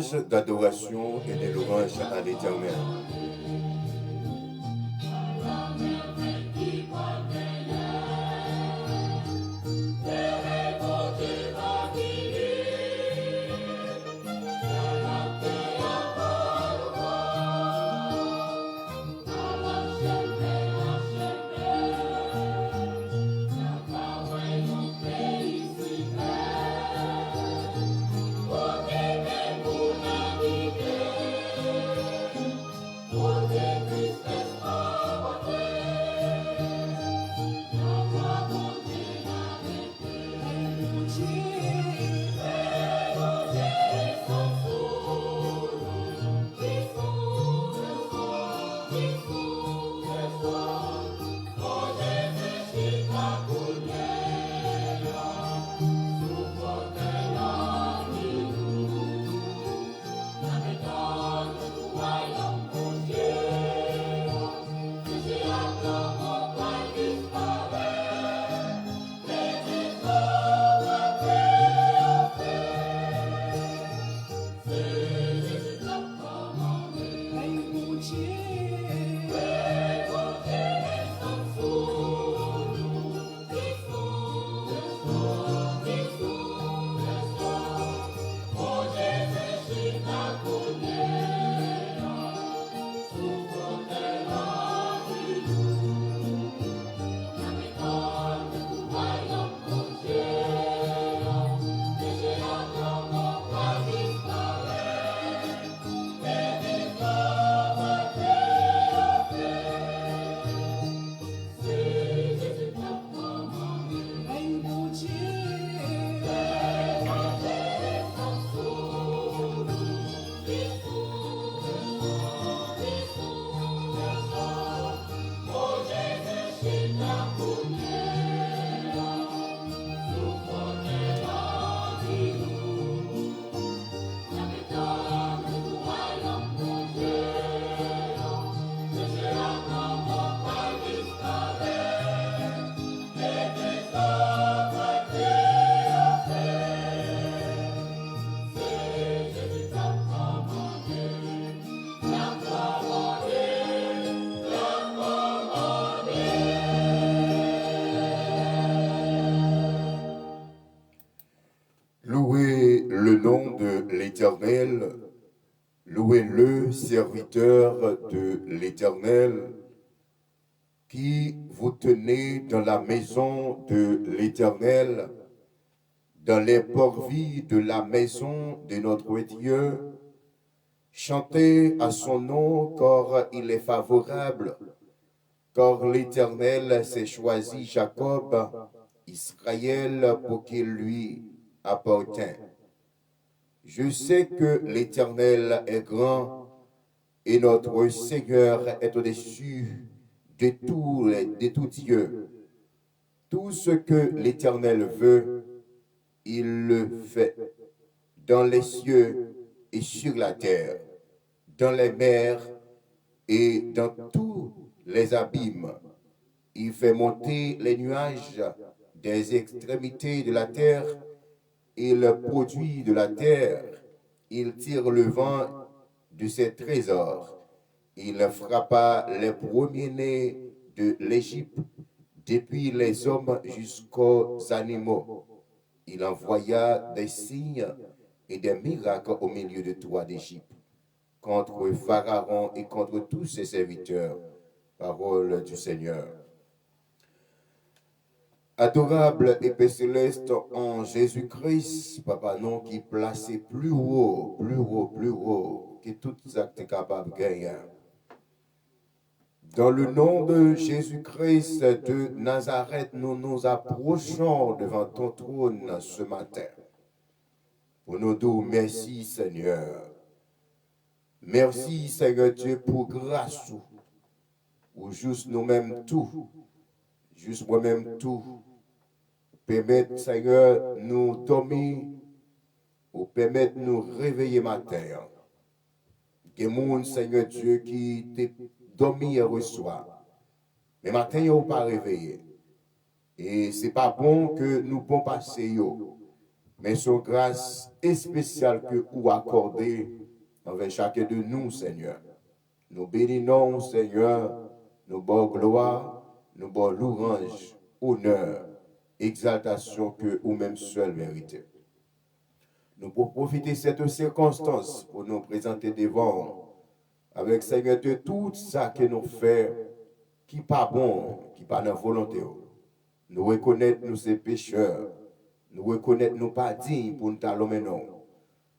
louange, d'adoration et de louange à l'Éternel. Louez le nom de l'Éternel, louez-le, serviteur de l'Éternel, qui vous tenez dans la maison de l'Éternel, dans les parvis de la maison de notre Dieu. Chantez à son nom, car il est favorable, car l'Éternel s'est choisi Jacob, Israël, pour qu'il lui appartient. Je sais que l'Éternel est grand et notre Seigneur est au-dessus de tout Dieu. Tout ce que l'Éternel veut, il le fait, dans les cieux et sur la terre, dans les mers et dans tous les abîmes. Il fait monter les nuages des extrémités de la terre. Il produit de la terre, il tire le vent de ses trésors. Il frappa les premiers-nés de l'Égypte, depuis les hommes jusqu'aux animaux. Il envoya des signes et des miracles au milieu de toi d'Égypte, contre Pharaon et contre tous ses serviteurs. Parole du Seigneur. Adorable et paix céleste en Jésus-Christ, Papa, non qui placé plus haut, que tout ça que tu es capable de gagner. Dans le nom de Jésus-Christ de Nazareth, nous nous approchons devant ton trône ce matin. Pour nous dire merci Seigneur. Merci Seigneur Dieu pour grâce ou juste nous-mêmes tout. Juste moi-même tout. Permettre, Seigneur, nous dormir ou permettre nous réveiller matin. Que monde, Seigneur Dieu, qui t'est dormi et reçoit. Mais matin, ils n'ont pas réveillé. Et c'est pas bon que nous bon passer. mais son grâce spéciale que vous accordez envers chacun de nous, Seigneur. Nous bénissons, Seigneur, nous bon gloire, nous bon louange, honneur, exaltation que vous-même seul méritez. Nous pour profiter de cette circonstance pour nous présenter devant avec Seigneur de tout ça que nous faisons qui pas bon, qui pas dans volonté. Nous reconnaître nous ces pécheurs, nous reconnaître nous pas dignes pour nous talonner non.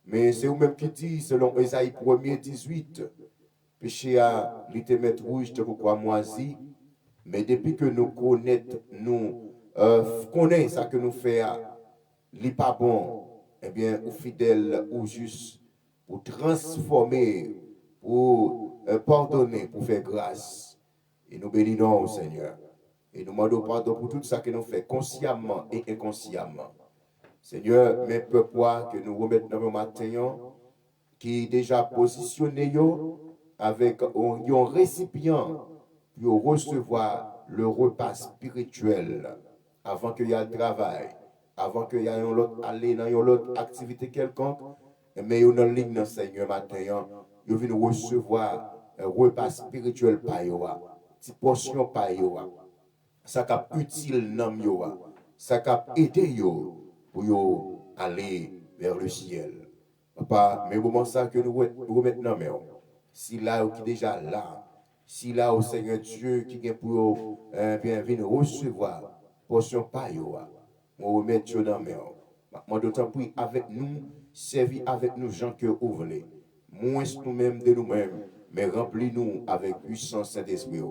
Mais c'est vous-même qui dit, selon Ésaïe 1er 18, péché a l'été mettre rouge de quoi moisi, mais depuis que nous connaissons, nous connaissons ça que nous faisons, n'est pas bon, eh bien, ou fidèle ou juste, pour transformer, pour pardonner, pour faire grâce. Et nous bénissons, Seigneur. Et nous demandons pardon pour tout ça que nous faisons consciemment et inconsciemment. Seigneur, mes peuples que nous remettons dans le matin, qui est déjà positionné avec un récipient pour recevoir le repas spirituel avant qu'il y ait le travail, avant qu'il y ait aller dans une autre activité quelconque, mais il y a une ligne, Seigneur, matin, vous venez recevoir un repas spirituel par vous, une portion par vous, ça cap utile dans vous, ça cap aider vous pour aller vers le ciel. Papa, mais au moment ça que nous remettons dans main, si là qui est déjà là, si là au Seigneur Dieu qui est pour bien venir recevoir portion par vous, on remet Dieu dans main. Moi d'autant plus avec nous, servi avec nous gens que vous voulez. Moins nous-mêmes de nous-mêmes, mais remplis-nous avec puissance Saint-Esprit.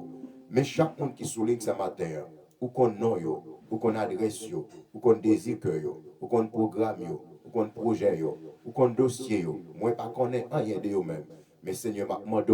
Mais chaque monde qui souligne ce matin, ou qu'on nom, ou qu'on adresse, ou qu'on désire, ou qu'on programme, ou qu'on projet, ou qu'on dossier, moi pas connais rien de vous-même. Mais Seigneur, m'a demandé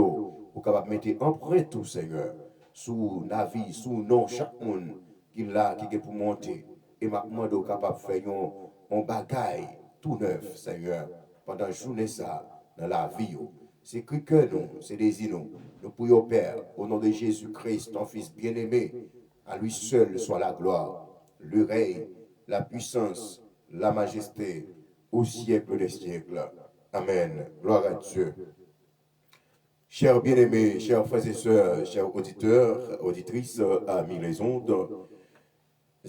pour capable mettre empreinte tout Seigneur sous la vie, sous nom chaque monde qui là qui est pour monter et m'a demandé capable de faire un bagaille tout neuf Seigneur pendant la journée ça dans la vie. C'est que nous, c'est des nous. Nous prions Père au nom de Jésus-Christ, ton Fils bien-aimé, à lui seul soit la gloire, le règne, la puissance, la majesté au siècle des siècles. Amen. Gloire à Dieu. Chers bien-aimés, chers frères et sœurs, chers auditeurs, auditrices, amis les ondes,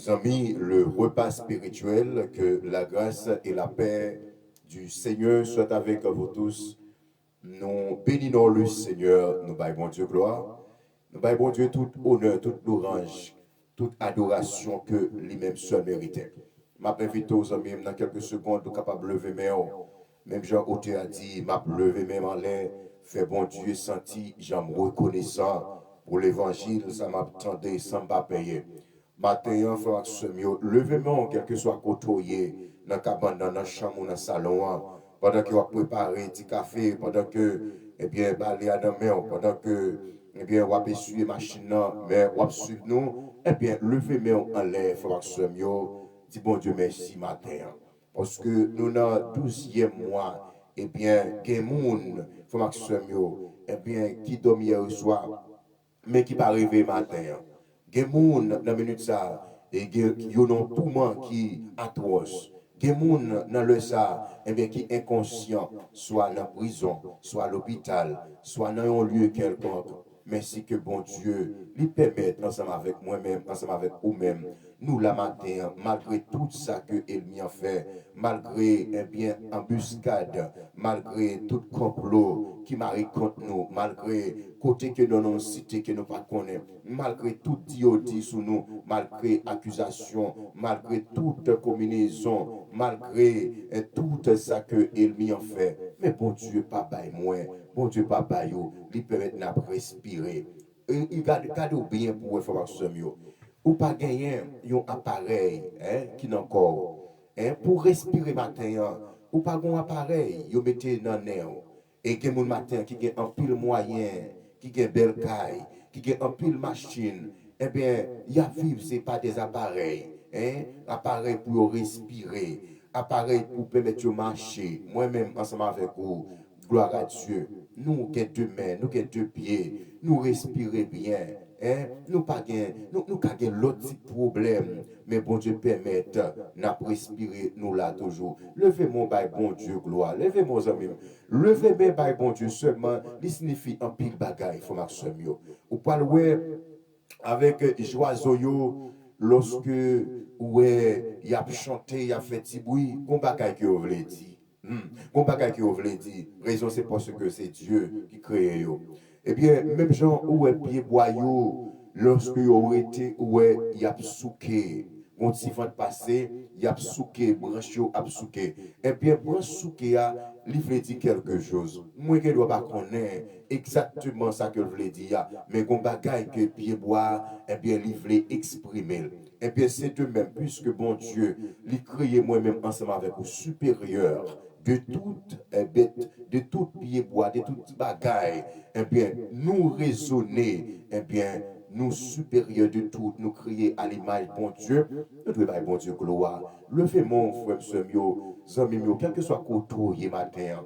amis, le repas spirituel, que la grâce et la paix du Seigneur soient avec vous tous. Nous bénissons le Seigneur, nous baillons Dieu gloire, nous baillons Dieu tout honneur, toute louange, toute adoration que lui-même seul méritait. Je m'invite aux amis dans quelques secondes, nous capables de lever mes mains. Même Jean Auté a dit, m'a levé mes mains en l'air, fait bon Dieu senti, j'en reconnaissant pour l'évangile, ça m'a tendu sans pas payer. Matin, frère, levez-moi, quel que soit côtoyé, dans la cabane, dans la chambre, dans le salon, pendant que vous préparez un petit café, pendant que, eh bien, balé à la main, pendant que, eh bien, vous avez suivi la machine, mais vous suivez nous, eh bien, levez-moi en l'air, frère, dis bon Dieu merci matin. Parce que nous, dans le 12e mois, eh bien, il y a des gens, frère, eh bien, qui dorment hier soir, mais qui pas arrivé matin. Il y a des gens dans la minute ça, et qui ont un poumon qui atroce. Il y a des gens dans le ça, eh bien, qui est inconscient, soit dans la prison, soit à l'hôpital, soit dans un lieu quelconque. Merci que bon Dieu lui permette, ensemble avec moi-même, ensemble avec vous-même, nous la matin, malgré tout ça que il a fait, malgré eh bien embuscade, malgré tout complot qui m'arrive contre nous, malgré côté que nous avons cité que nous pas connaissons, malgré tout dit sur nous, malgré accusation, malgré toute combinaison, malgré tout ça que il a fait. Mais bon Dieu, papa et moi, bon Dieu, papa, il permet de respirer. Il garde bien pour vous faire ce mieux. Ou pas gagner un appareil qui n'a encore. Pour respirer matin, ou pas un appareil, vous mettez dans le nez. Et que mon matin qui a un pile moyen, qui a belle caille, qui a un pile machine, eh bien, il y a vivre, ce n'est pas des appareils. Appareil pour respirer, appareil pour permettre de marcher. Moi-même, ensemble avec vous, gloire à Dieu. nous avons deux mains, nous avons deux pieds, nous respirons bien. Hein? Nous pas l'autre petit problème, mais bon Dieu permette, nous respirer, nous là toujours. Levez mon bail, bon Dieu, gloire. Levez mon ami. Levez mon bail, bon Dieu, seulement, il signifie un pile bagaille, il faut marcher mieux. Ou pas le avec joyeux lorsque ouais, il a chanté, il a fait petit bruit, qu'on bagaille que vous voulez dire. Qu'on bagaille que vous voulez dire. Raison c'est parce que c'est Dieu qui crée yo. Eh bien, même gens où est pied boyau, lorsque vous été ouais, il a souké. On s'y va passer, il a souké, branche a souké. Eh bien, branche souké a, il veut dire quelque chose. Moi, je ne dois pas connaître exactement ça que je voulais dire, mais qu'on bagaille que pied bois, eh bien, il veut exprimer. Eh bien, c'est de même, puisque bon Dieu, il crée moi-même ensemble avec vous supérieur de toute bête, de tout pied bois, de toute bagaille, eh bien, nous raisonner, eh bien, nous supérieurs de tout, nous crier à l'image bon Dieu, nous devons bon Dieu gloire. Levez mon frère, ce mieux, quel que soit côté matin.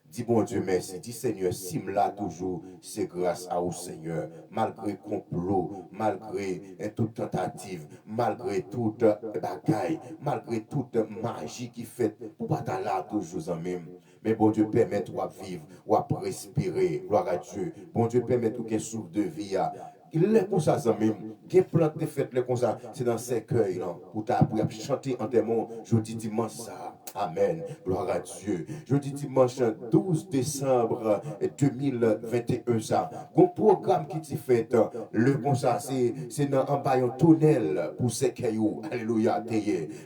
Dis bon Dieu merci, dis Seigneur, là toujours, c'est grâce à vous Seigneur, malgré complot, malgré toute tentative, malgré toute bagaille, malgré toute magie qui fait, pour pas t'en là toujours en même. Mais bon Dieu permet de vivre, ou à respirer, gloire à Dieu. Bon Dieu permet tout qu'un souffle de vie. Il est comme ça, même. Qui plante fait le comme ça, c'est dans ces cueils là, pour chanter en démon, jeudi dimanche ça. Amen. Gloire à Dieu. Jeudi dimanche 12 décembre 2021 ça. Mon programme qui t'y fait, le comme ça, c'est dans un baillon tunnel pour ces cailloux. Alléluia.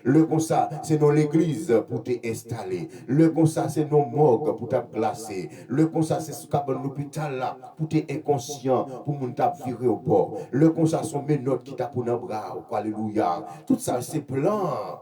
Le comme ça, c'est dans l'église pour t'installer. Le comme ça, c'est dans morgue pour t'être placé. Le comme ça, c'est sous l'hôpital là pour t'être inconscient, pour mon tap virer au bord. Le comme ça, sont mes notes qui tapent dans le bras. Alléluia. Tout ça, c'est plein.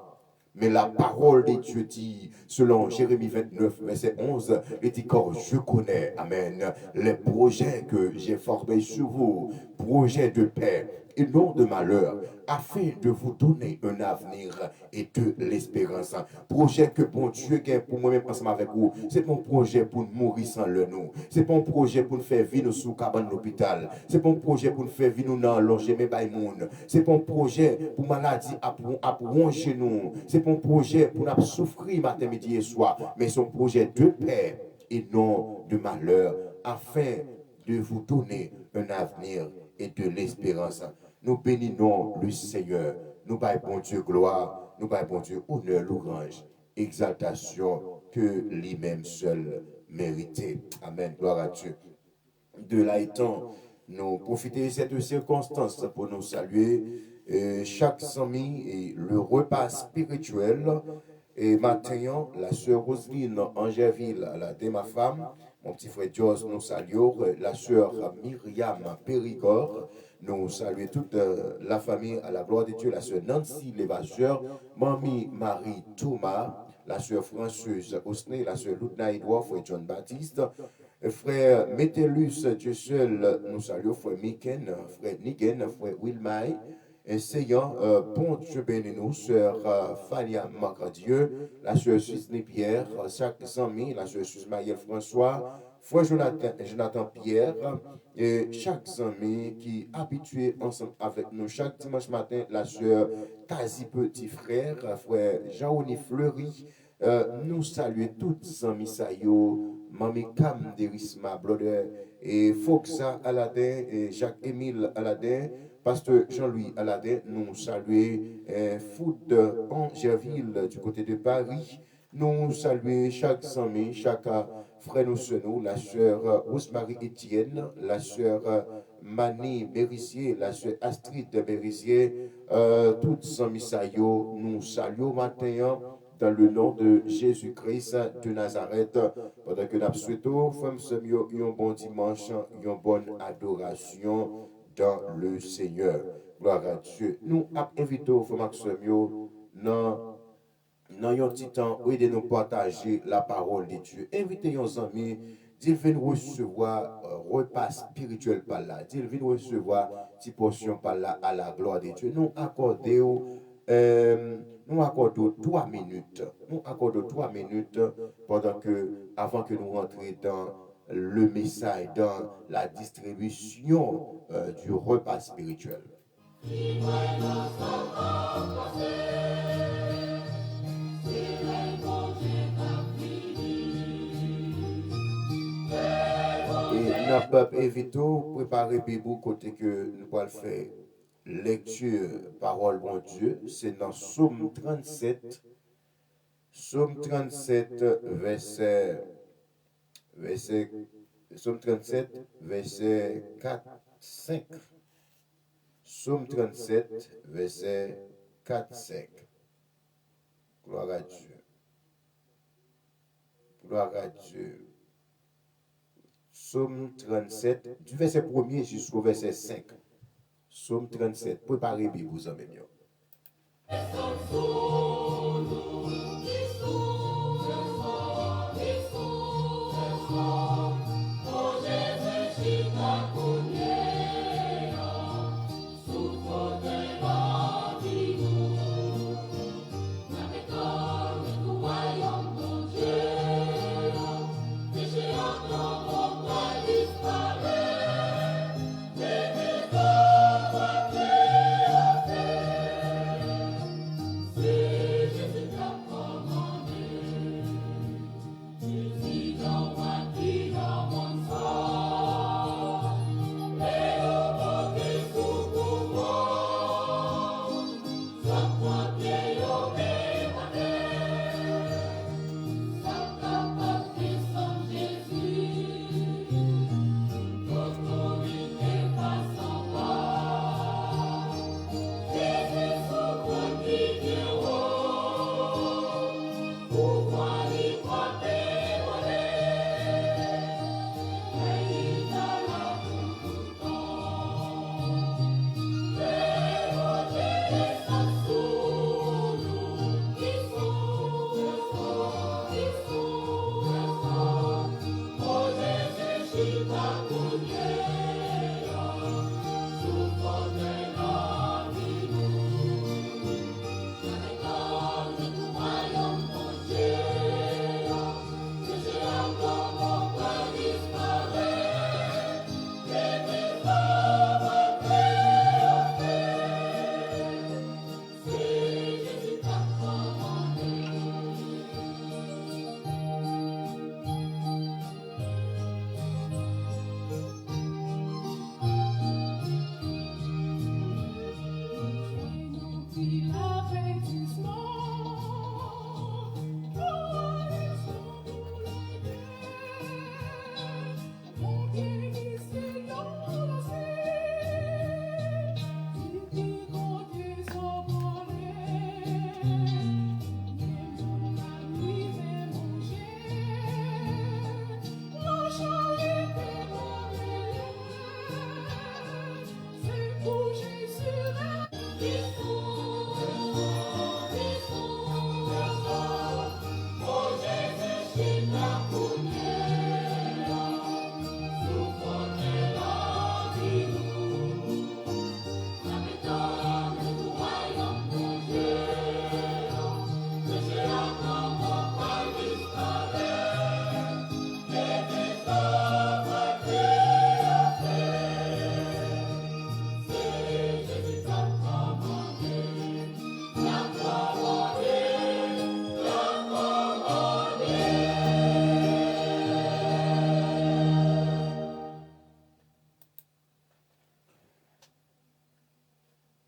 Mais la parole de Dieu dit, selon Jérémie 29, verset 11, il dit quand je connais, amen, les projets que j'ai formés sur vous, projets de paix et non de malheur, afin de vous donner un avenir et de l'espérance. Projet que bon Dieu gagne pour moi-même ensemble avec vous, c'est mon projet pour nous mourir sans le nom. C'est mon projet pour nous faire vivre sous cabane l'hôpital. C'est mon projet pour nous faire vivre dans loger mes monde. C'est mon projet pour maladie à ronger nous. C'est mon projet pour nous souffrir matin, midi et soir. Mais son projet de paix et non de malheur, afin de vous donner un avenir et de l'espérance. Nous bénissons le Seigneur. Nous baillons bon Dieu gloire. Nous baillons bon Dieu honneur, louange, exaltation que lui-même seul méritait. Amen. Gloire à Dieu. De là étant, nous profitons de cette circonstance pour nous saluer chaque samedi et le repas spirituel. Et maintenant, la sœur Roselyne Angéville, la de ma femme, mon petit frère Jos, nous saluons, la sœur Myriam Périgord, nous saluons toute la famille à la gloire de Dieu, la sœur Nancy Lévacheur, mamie Marie Thomas, la sœur Françoise Osney, la sœur Loutna Edouard, frère John Baptiste, frère Métellus, Dieu seul, nous saluons, frère Miken, frère Nigen, frère Wilmay, essayant, bon Dieu béni nous, sœur Fania Macadieu, la sœur Susney Pierre, chaque ami, la sœur Susmaïel François, frère Jonathan Pierre, et chaque ami qui habitué ensemble avec nous chaque dimanche matin, la sœur quasi petit frère, frère Jaoni Fleury, nous saluons toutes les amis Sayo, Mami Cam Derisma Bloder, et Foxa Aladin, et Jacques-Émile Aladin, Pasteur Jean-Louis Aladin, nous saluons Foot Angeville du côté de Paris. Nous saluons chaque ami, chaque frère nous, la sœur Rosemary Etienne, la sœur Mani Bérissier, la sœur Astrid Bérissier, toutes les amis Sayo, nous saluons maintenant dans le nom de Jésus-Christ de Nazareth, pendant que nous souhaitons, femmes, un bon dimanche, une bonne adoration dans le Seigneur. Gloire à Dieu. Nous invitons, frère Maximio, dans un petit temps, où de nous partager la parole de Dieu. Invitez nos amis, d'ils viennent recevoir repas spirituel par là. D'ils viennent recevoir une portion par là à la gloire de Dieu. Nous accordons 3 minutes. Nous accordons 3 minutes avant que nous rentrions dans le message, dans la distribution du repas spirituel. Et nous peuvent éviter préparer Bibou côté que nous allons faire lecture parole bon Dieu, c'est dans Psaume 37. Psaume 37, Psaume 37, verset 4, 5. Psaume 37, verset 4, 5. Gloire à Dieu. Gloire à Dieu. Psaume 37, du verset 1er jusqu'au verset 5. Psaume 37. Préparez-vous, vous en même.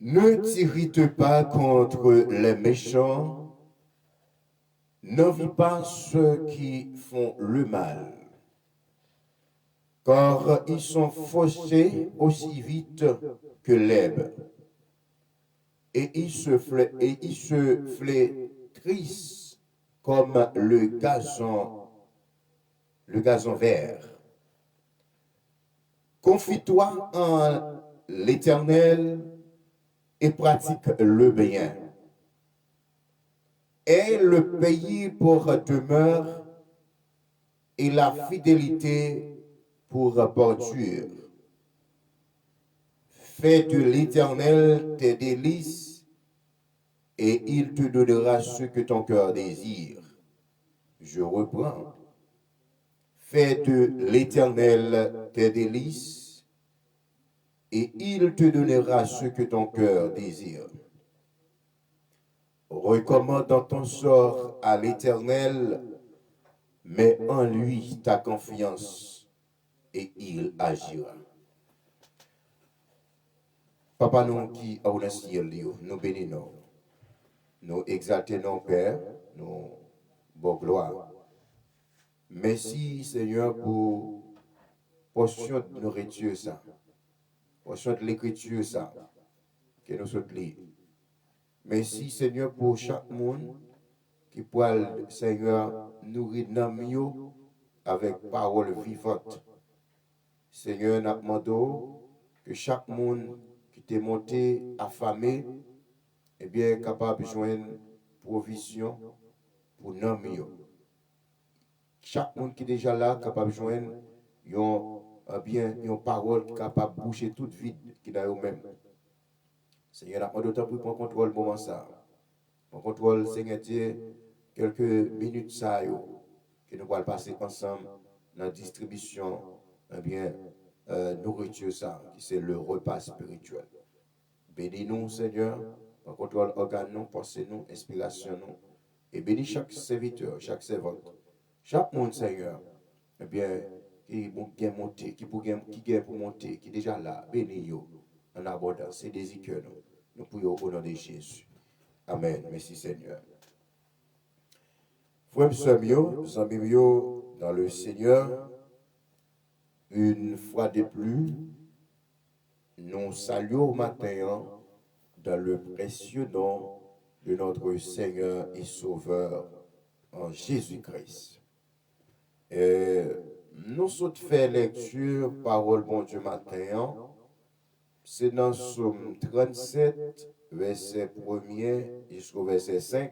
Ne t'irrite pas contre les méchants, n'envie pas ceux qui font le mal, car ils sont faussés aussi vite que l'herbe, et ils se flétrissent comme le gazon vert. Confie-toi en l'Éternel et pratique le bien. Aie le pays pour demeure et la fidélité pour bordure. Fais de l'Éternel tes délices et il te donnera ce que ton cœur désire. Je reprends. Fais de l'Éternel tes délices, et il te donnera ce que ton cœur désire. Recommande dans ton sort à l'Éternel, mets en lui ta confiance, et il agira. Papa, nous qui au ciel, nous bénissons, nous exaltons Père, nous bon gloire. Merci Seigneur pour portion de nourriture ça, portion de l'écriture ça, que nous sommes lire. Merci Seigneur pour chaque monde qui peut, Seigneur, nourrir nos mieux avec parole vivante. Seigneur, nous demandons que chaque monde qui t'est monté affamé, eh bien, capable de joindre provision pour nos mieux. Chaque monde qui est déjà là, capable de joindre une parole capable de boucher toute vide qui est dans eux-mêmes. Seigneur, nous demandons pour prendre contrôle moment ça. Prendre contrôle, Seigneur Dieu, quelques minutes ça, que nous allons passer ensemble dans la distribution, eh bien, nourriture ça, qui c'est le repas spirituel. Bénis-nous, Seigneur, prends contrôle organe nous, pensez nous, inspiration nous, et bénis chaque serviteur, chaque servante, chaque monde, Seigneur, eh bien, qui vient monter, qui vient pour monter, qui est déjà là, bénis-nous en abondance, c'est des que nous prions au nom de Jésus. Amen. Merci, Seigneur. Frères et sœurs, dans le Seigneur, une fois de plus, nous saluons au matin dans le précieux nom de notre Seigneur et Sauveur en Jésus-Christ. Nous sommes fait lecture, parole bon Dieu matin, c'est dans Psaume 37, verset 1er jusqu'au verset 5.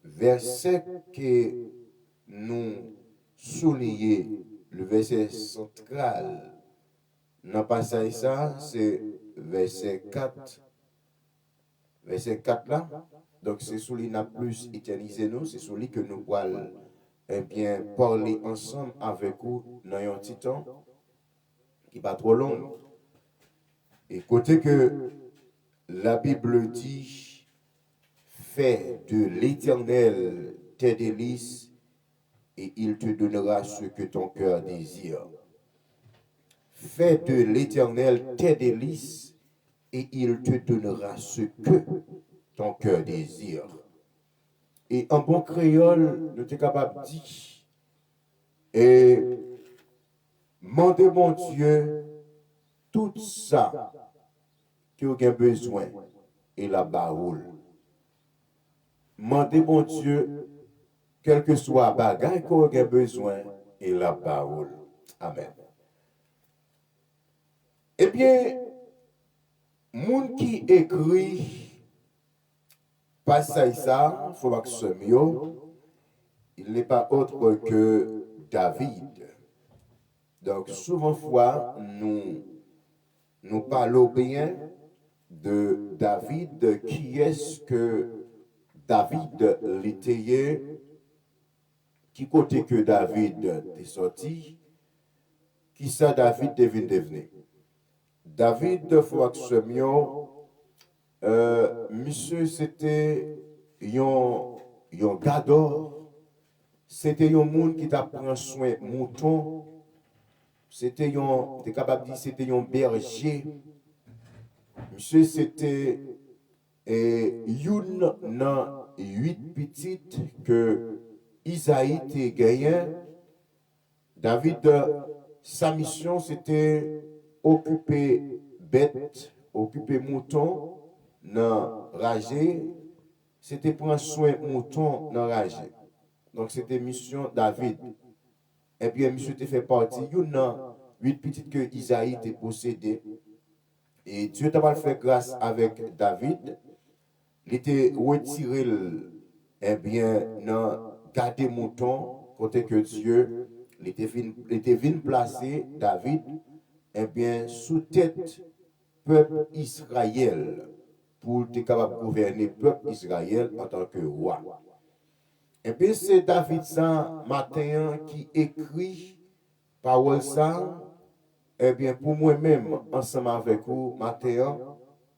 Verset que nous soulignons, le verset central, dans le passage ça, c'est verset 4. Verset 4 là. Donc c'est celui qui plus éternisé nous, c'est celui que nous allons bien parler ensemble avec vous dans un petit temps qui pas trop long. Et côté que la Bible dit, fais de l'Éternel tes délices et il te donnera ce que ton cœur désire. Fais de l'Éternel tes délices et il te donnera ce que ton cœur désire. Et en bon créole, nous sommes capables de dire, et mandez mon Dieu tout ça que vous avez besoin et la baroule. Mandez mon Dieu, quel que soit le bagage que vous avez besoin et la baroule. Amen. Eh bien, moun qui écrit passage ça, il faut que ce mieux, il n'est pas autre que David. Donc, souvent fois, nous parlons bien de David, qui est-ce que David l'était, qui côté que David est sorti, qui ça David devenu. David, faut que ce monsieur, c'était un gador, c'était un monde qui t'a pris soin mouton, c'était t'es capable de dire c'était un berger. Monsieur, c'était une dans 8 petites que Isaïe t'a gagné. David, sa mission, c'était occuper bête, occuper mouton, dans ragé. C'était prendre soin mouton dans ragé. Donc, c'était mission David. Et puis, monsieur te fait partie d'une 8 petites que Isaïe t'a possédé. Et Dieu t'a pas fait grâce avec David. Il était retiré, eh bien, dans garder mouton, côté que Dieu était venu placer David, eh bien, sous tête peuple Israël, pour être capable de gouverner peuple Israël en tant que roi. Et bien, c'est David ça, matin, qui écrit parole ça. Eh bien, pour moi-même, ensemble avec vous, matin,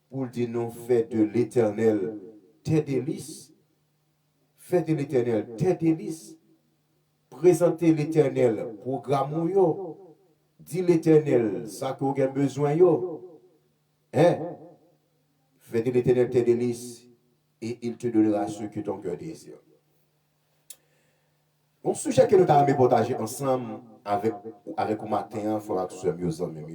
pour dire nous, faites de l'éternel tes délices. Faites de l'éternel tes délices. Présentez l'éternel programme yo. Dis l'éternel, ça qu'on a besoin yo. Hein? Fais de l'éternel tes délices et il te donnera ce que ton cœur désire. Un sujet que nous avons partager ensemble avec au matin, il faudra que ce soit mieux en même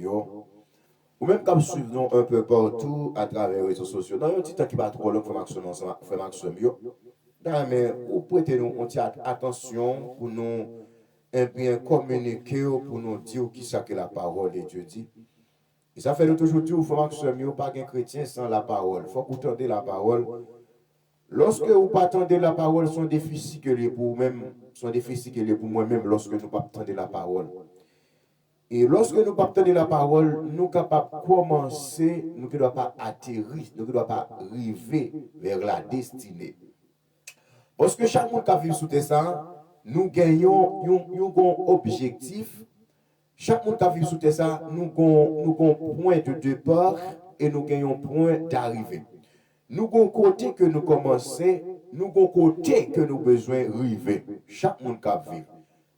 ou même comme suivons un peu partout à travers les réseaux sociaux. Dans un petit temps qui va trop long, il faudra que ce soit mieux. Mais vous prêtez nous attention pour nous bien communiquer, pour nous dire qui ça que la parole de Dieu dit. Et ça fait nous toujours dire, il faudra que ce soit mieux, pas qu'un chrétien sans la parole. Il faut que vous tendez la parole. Lorsque vous pas attendez la parole, sont difficiles que les pour même, sont difficiles que les pour moi-même lorsque nous pas attendez la parole. Et lorsque nous pas attendez la parole, nous capables de commencer, nous ne devons pas atterrir, nous ne devons pas arriver vers la destinée. Parce que chaque monde qui vit sous ça, nous gagnons un objectif. Chaque monde qui vit sous ça, nous avons un point de départ et nous gagnons un point d'arrivée. Nous avons côté que nous commençons, nous avons côté que nous besoin arriver. Chaque monde qui vit.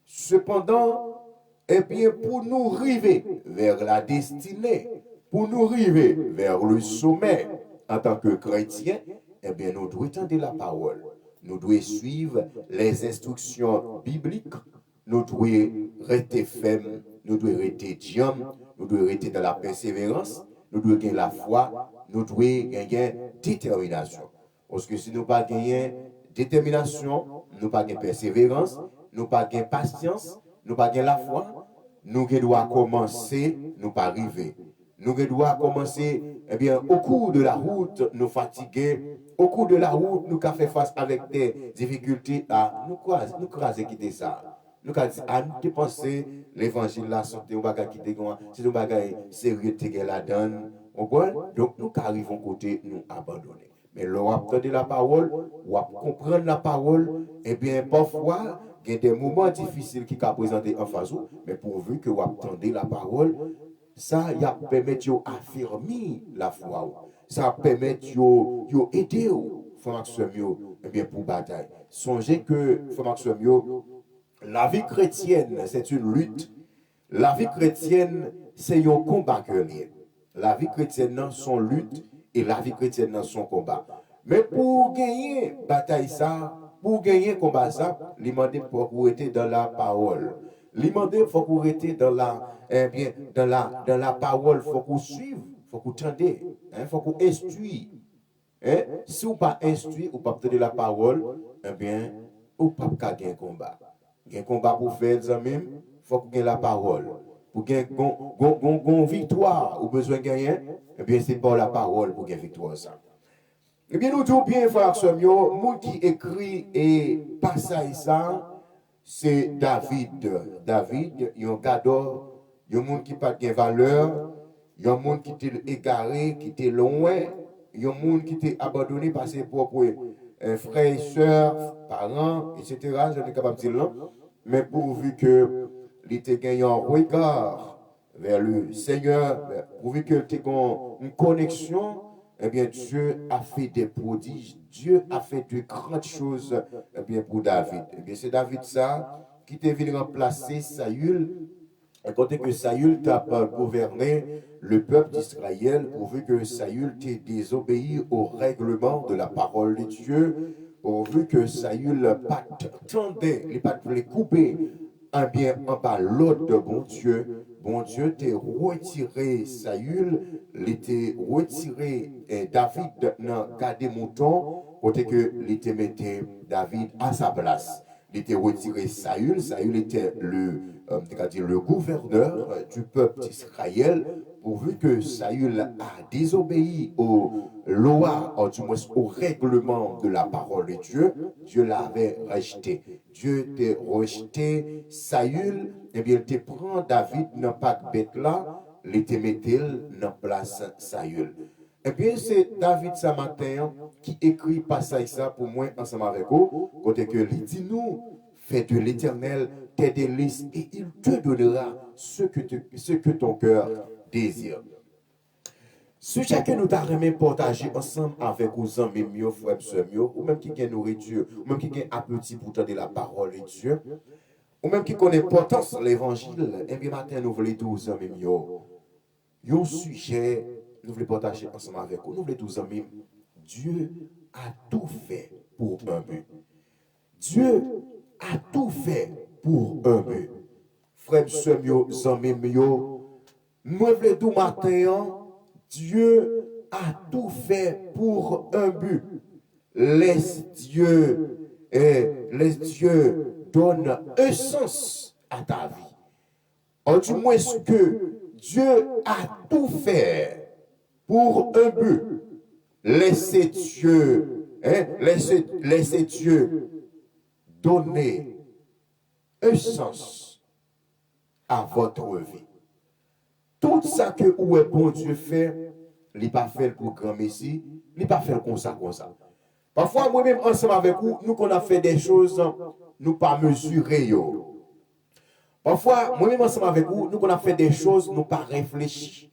Cependant, eh bien, pour nous arriver vers la destinée, pour nous arriver vers le sommet en tant que chrétien, eh bien, nous devons entendre la parole. Nous devons suivre les instructions bibliques. Nous devons rester fermes, nous devons rester diam, nous devons rester dans la persévérance, nous devons gagner la foi, nous devons gagner détermination. Parce que si nous pas gagner détermination, nous pas gagner persévérance, nous pas gagner patience, nous pas gagner la foi, nous devons commencer, nous pas arriver. Nous devons commencer, eh bien, au cours de la route, nous fatiguer. Au cours de la route, nous avons fait face avec des difficultés à nous craser quitter ça. Nous avons dépensé l'évangile, la santé, on va quitter, c'est un bagage sérieux, la donne. Donc, nous arrivons côté, nous abandonner. Mais lorsqu'on entend la parole, ou comprendre la parole, eh bien, parfois, il y a des moments difficiles qui sont présentés en face, mais pourvu que vous entendez la parole, ça permet de affirmer la foi. Ça permet de aider eh bien, pour bataille. Songez que, la vie chrétienne, c'est une lutte. La vie chrétienne, c'est un combat que l'on. La vie chrétienne, son lutte, et la vie chrétienne, son combat. Mais pour gagner bataille ça, pour gagner combat ça, il faut que vous être dans la parole. Il faut que vous être dans la parole, il faut que vous suivez, il faut que vous tendez, il faut que vous instruisez. Hein? Si vous ne pas instruit ou pas tenir la parole, eh bien, vous ne pouvez pas gagner un combat. Un combat pour faire, il faut que vous ayez la parole. Pour gagner une victoire, ou besoin de gagner, eh bien, c'est par la parole pour gagner victoire. Ça. Eh bien, nous disons bien, frère Somio, moi qui écrit et passage ça, c'est David. David, il y a un cadeau, il y a un monde qui n'a pas de valeur, il y a un monde qui est égaré, qui est loin, il y a un monde qui est abandonné par ses propres frères et sœurs, parents, etc. Je suis capable de dire non. Mais pourvu que il te gagné un regard vers le Seigneur, pourvu que tu aies une connexion, eh bien, Dieu a fait des prodiges, Dieu a fait de grandes choses eh bien, pour David. Eh bien, c'est David ça qui est venu remplacer Saül. Et quand que Saül t'a gouverné le peuple d'Israël, pourvu que Saül t'ait désobéi au règlement de la parole de Dieu, pourvu que Saül pas tendait, il pas les couper, un bien en bas l'autre de bon Dieu t'a retiré Saül, il t'a retiré David dans garder mouton, côté que il t'a mettait David à sa place. Il était retiré Saül, Saül était le gouverneur du peuple d'Israël, pourvu que Saül a désobéi aux lois, du moins au règlement de la parole de Dieu, Dieu l'avait rejeté. Dieu t'a rejeté Saül, et bien il te prend David, n'a pas de bête là, il te mettait dans place Saül. Eh bien, c'est David ce matin qui écrit passage ça pour moi ensemble avec vous. Côté que il dit nous, fais de l'Éternel tes délices et il te donnera ce que ton cœur désire. Sujet que nous avons partagé ensemble avec vos amis, mieux, frères, sœurs, ou même qui a nourriture, ou même qui a appétit pour tendre la parole de Dieu, ou même qui connaît l'importance de l'évangile, et bien matin, nous voulons tous amis, un sujet, nous voulons partager ensemble avec vous. Nous voulons tous amis, Dieu a tout fait pour un but. Dieu a tout fait pour un but. Frères, sœurs, amis, nous voulons tout matin, Dieu a tout fait pour un but. Laisse Dieu donne un sens à ta vie. En du moins ce que Dieu a tout fait pour un but. Laissez Dieu, laissez Dieu donner un sens à votre vie. Tout ça que où est bon Dieu fait, il n'est pas fait pour grand Messie, il n'est pas fait comme ça, comme ça. Parfois, moi-même, ensemble avec vous, nous qu'on a fait des choses, nous pas mesurer. Parfois, moi-même, ensemble avec vous, nous qu'on a fait des choses, nous pas réfléchir.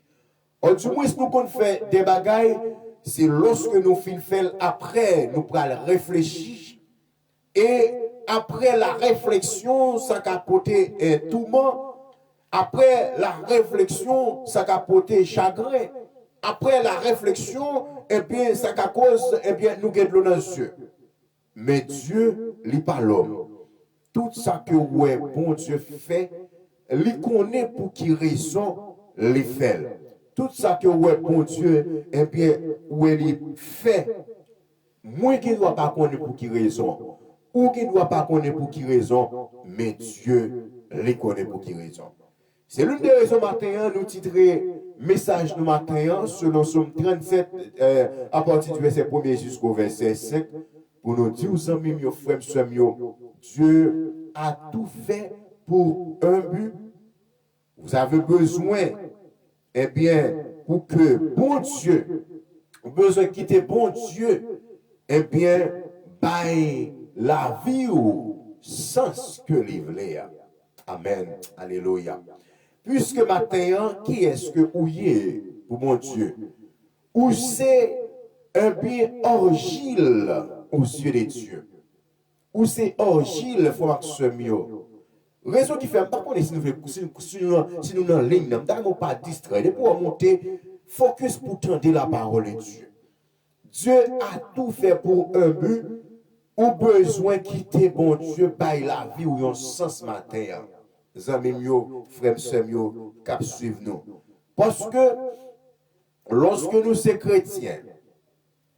Du moins, nous qu'on fait des bagailles, c'est lorsque nous faisons après, nous prenons réfléchir. Et après la réflexion, ça a apporté un tourment. Après la réflexion, ça a apporté chagrin. Après la réflexion, eh bien, ça a cause, eh bien, nous gagnons dans les yeux. Mais Dieu, il n'est pas l'homme. Tout ça que ouais, bon Dieu fait, il connaît pour qui raison les fait. Tout ça que ouais, bon Dieu, eh bien, ouais, il fait, moi qui ne dois pas connaître pour qui raison, ou qui ne doit pas connaître pour qui raison, mais Dieu les connaît pour qui raison. C'est l'une des raisons matin, nous titrons message du matin, selon Somme 37, à partir du verset 1er jusqu'au verset 5, pour nous dire aux amis, mes frères, Dieu a tout fait pour un but. Vous avez besoin, eh bien, pour que bon Dieu, besoin de quitter bon Dieu, eh bien, by la vie ou sens que livrer. Amen. Alléluia. Puisque matin, qui est-ce que vous êtes pour mon Dieu? Ou c'est un bien orgile aux yeux des dieux? Ou c'est orgile, frère Maximio? Raison qui fait, par contre, si nous sommes en ligne, nous ne pas distraire. Pour monter, focus pour tendre la parole de Dieu. Dieu a tout fait pour un but, ou besoin de quitter bon Dieu par la vie ou un sens matin. Amis, frères, sœurs, qui suivent nous. Parce que lorsque nous sommes chrétiens,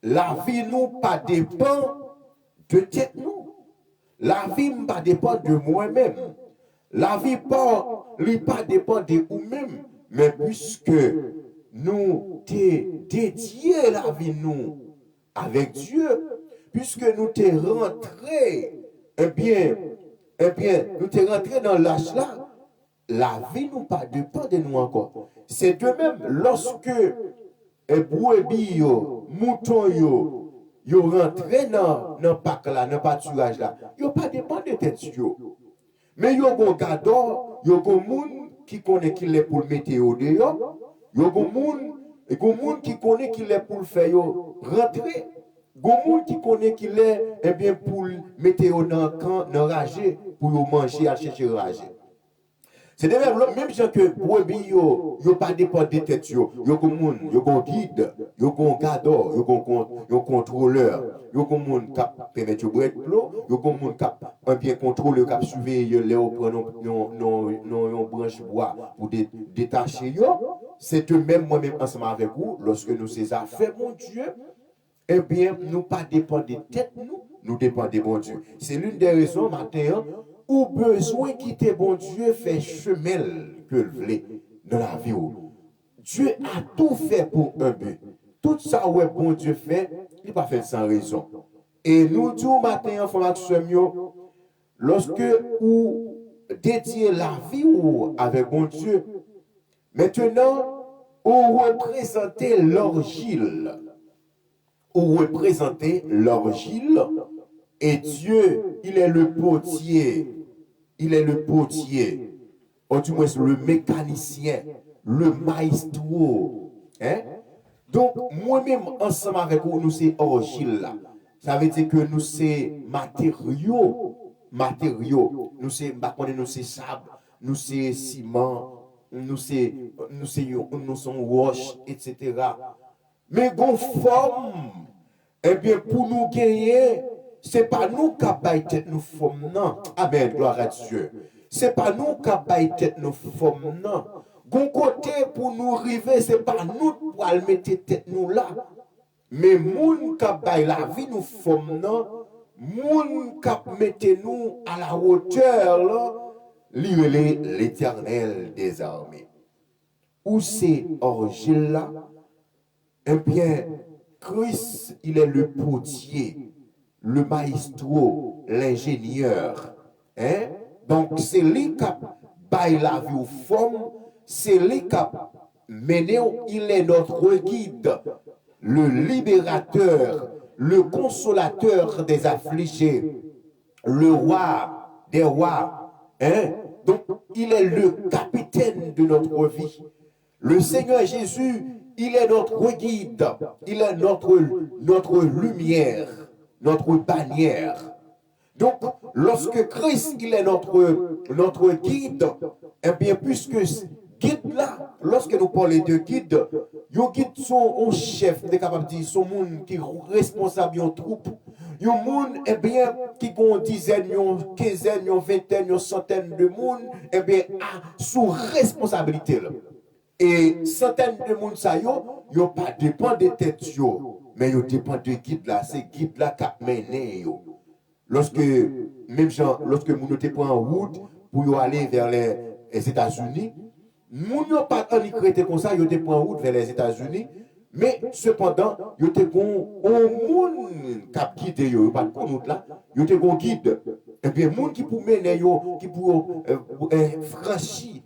la vie nous pas dépend de tête nous. La vie ne dépend de moi-même. La vie pas dépend de nous-mêmes. Mais puisque nous dédié la vie nous avec Dieu, puisque nous t'es rentré, eh bien, nous t'es rentré dans l'âge là, la vie nous pas dépend de nous encore. C'est de même lorsque brebis mouton yo rentré dans pack là, dans pâturage là, yo pas dépend de tête yo. Mais yo gon gador, yo gon moun qui connaît qu'il est pour le météo dehors, yo gon moun qui connaît qu'il est pour le faire yo rentrer. Gomoun qui connaît qu'il est, eh bien, pour mettre dans le camp, dans rager, pour manger, à chercher rager. C'est de même gens que brebis, yo pas dépend de tête, yo gomoun, yo gon guide, yo gon gador, yo contrôleur, yo gon moun cap permettre yo break l'eau, yo gon moun cap un bien contrôleur cap surveiller les au prendre non branche bois pour détacher yo. C'est de même moi-même ensemble avec vous, lorsque nous ces affaires, mon Dieu, eh bien, nous pas dépendons de tête, nous dépendons de bon Dieu. C'est l'une des raisons, matin, où besoin de quitter bon Dieu fait chemin que le voulait dans la vie. Dieu a tout fait pour un but. Tout ça, ouais, bon Dieu fait, il n'a pas fait sans raison. Et nous, tout matin, frère Maximio, lorsque vous dédiez la vie avec bon Dieu, maintenant, ou représenter l'orgile. Ou représenter l'orgile. Et Dieu, il est le potier. Il est le potier. Ou du moins le mécanicien, le maestro. Hein? Donc, moi-même, ensemble avec vous, nous c'est orgile là. Ça veut dire que nous c'est matériaux. Matériaux. Nous c'est sable, nous c'est ciment, nous sommes roche, etc. Mais gon forme, eh bien, pour nous gagner, c'est pas nous qui avons tête nous forme, non. Amen, gloire à Dieu. C'est pas nous qui avons tête nous forme, non. Gon côté pour nous arriver, c'est pas nous pour aller mettre tête nous là. Mais moun qui avons la vie nous forme, non. Moun qui mette nous à la hauteur, là, l'Éternel des armées. Où c'est orgile là? Eh bien, Christ, il est le potier, le maestro, l'ingénieur. Hein? Donc, c'est lui qui baille la vie aux formes, c'est lui qui mené, il est notre guide, le libérateur, le consolateur des affligés, le roi des rois. Hein? Donc, il est le capitaine de notre vie. Le Seigneur Jésus, il est notre guide, il est notre lumière, notre bannière. Donc, lorsque Christ, il est notre guide, eh bien, puisque guide là, lorsque nous parlons de guide, les guides sont un chef, on est capable de dire, sont monde qui est responsable d'une troupe. Il y a monde, eh bien, qui ont une dizaine, une quinzaine, une vingtaine, une centaine de monde, eh bien, sous responsabilité là. Et centaines de monde ça yo pas dépend de tête yo, mais yo dépend de guide là, c'est guide là qui mené yo. Lorsque même gens lorsque moun te prend en route pour yo aller vers les États-Unis, moun yo pas en créé comme ça, yo te prend en route vers les États-Unis, mais cependant yo te gon un moun qui guide yo, pas de route là, yo te gon guide. Et bien moun qui pour mener yo, qui pour franchir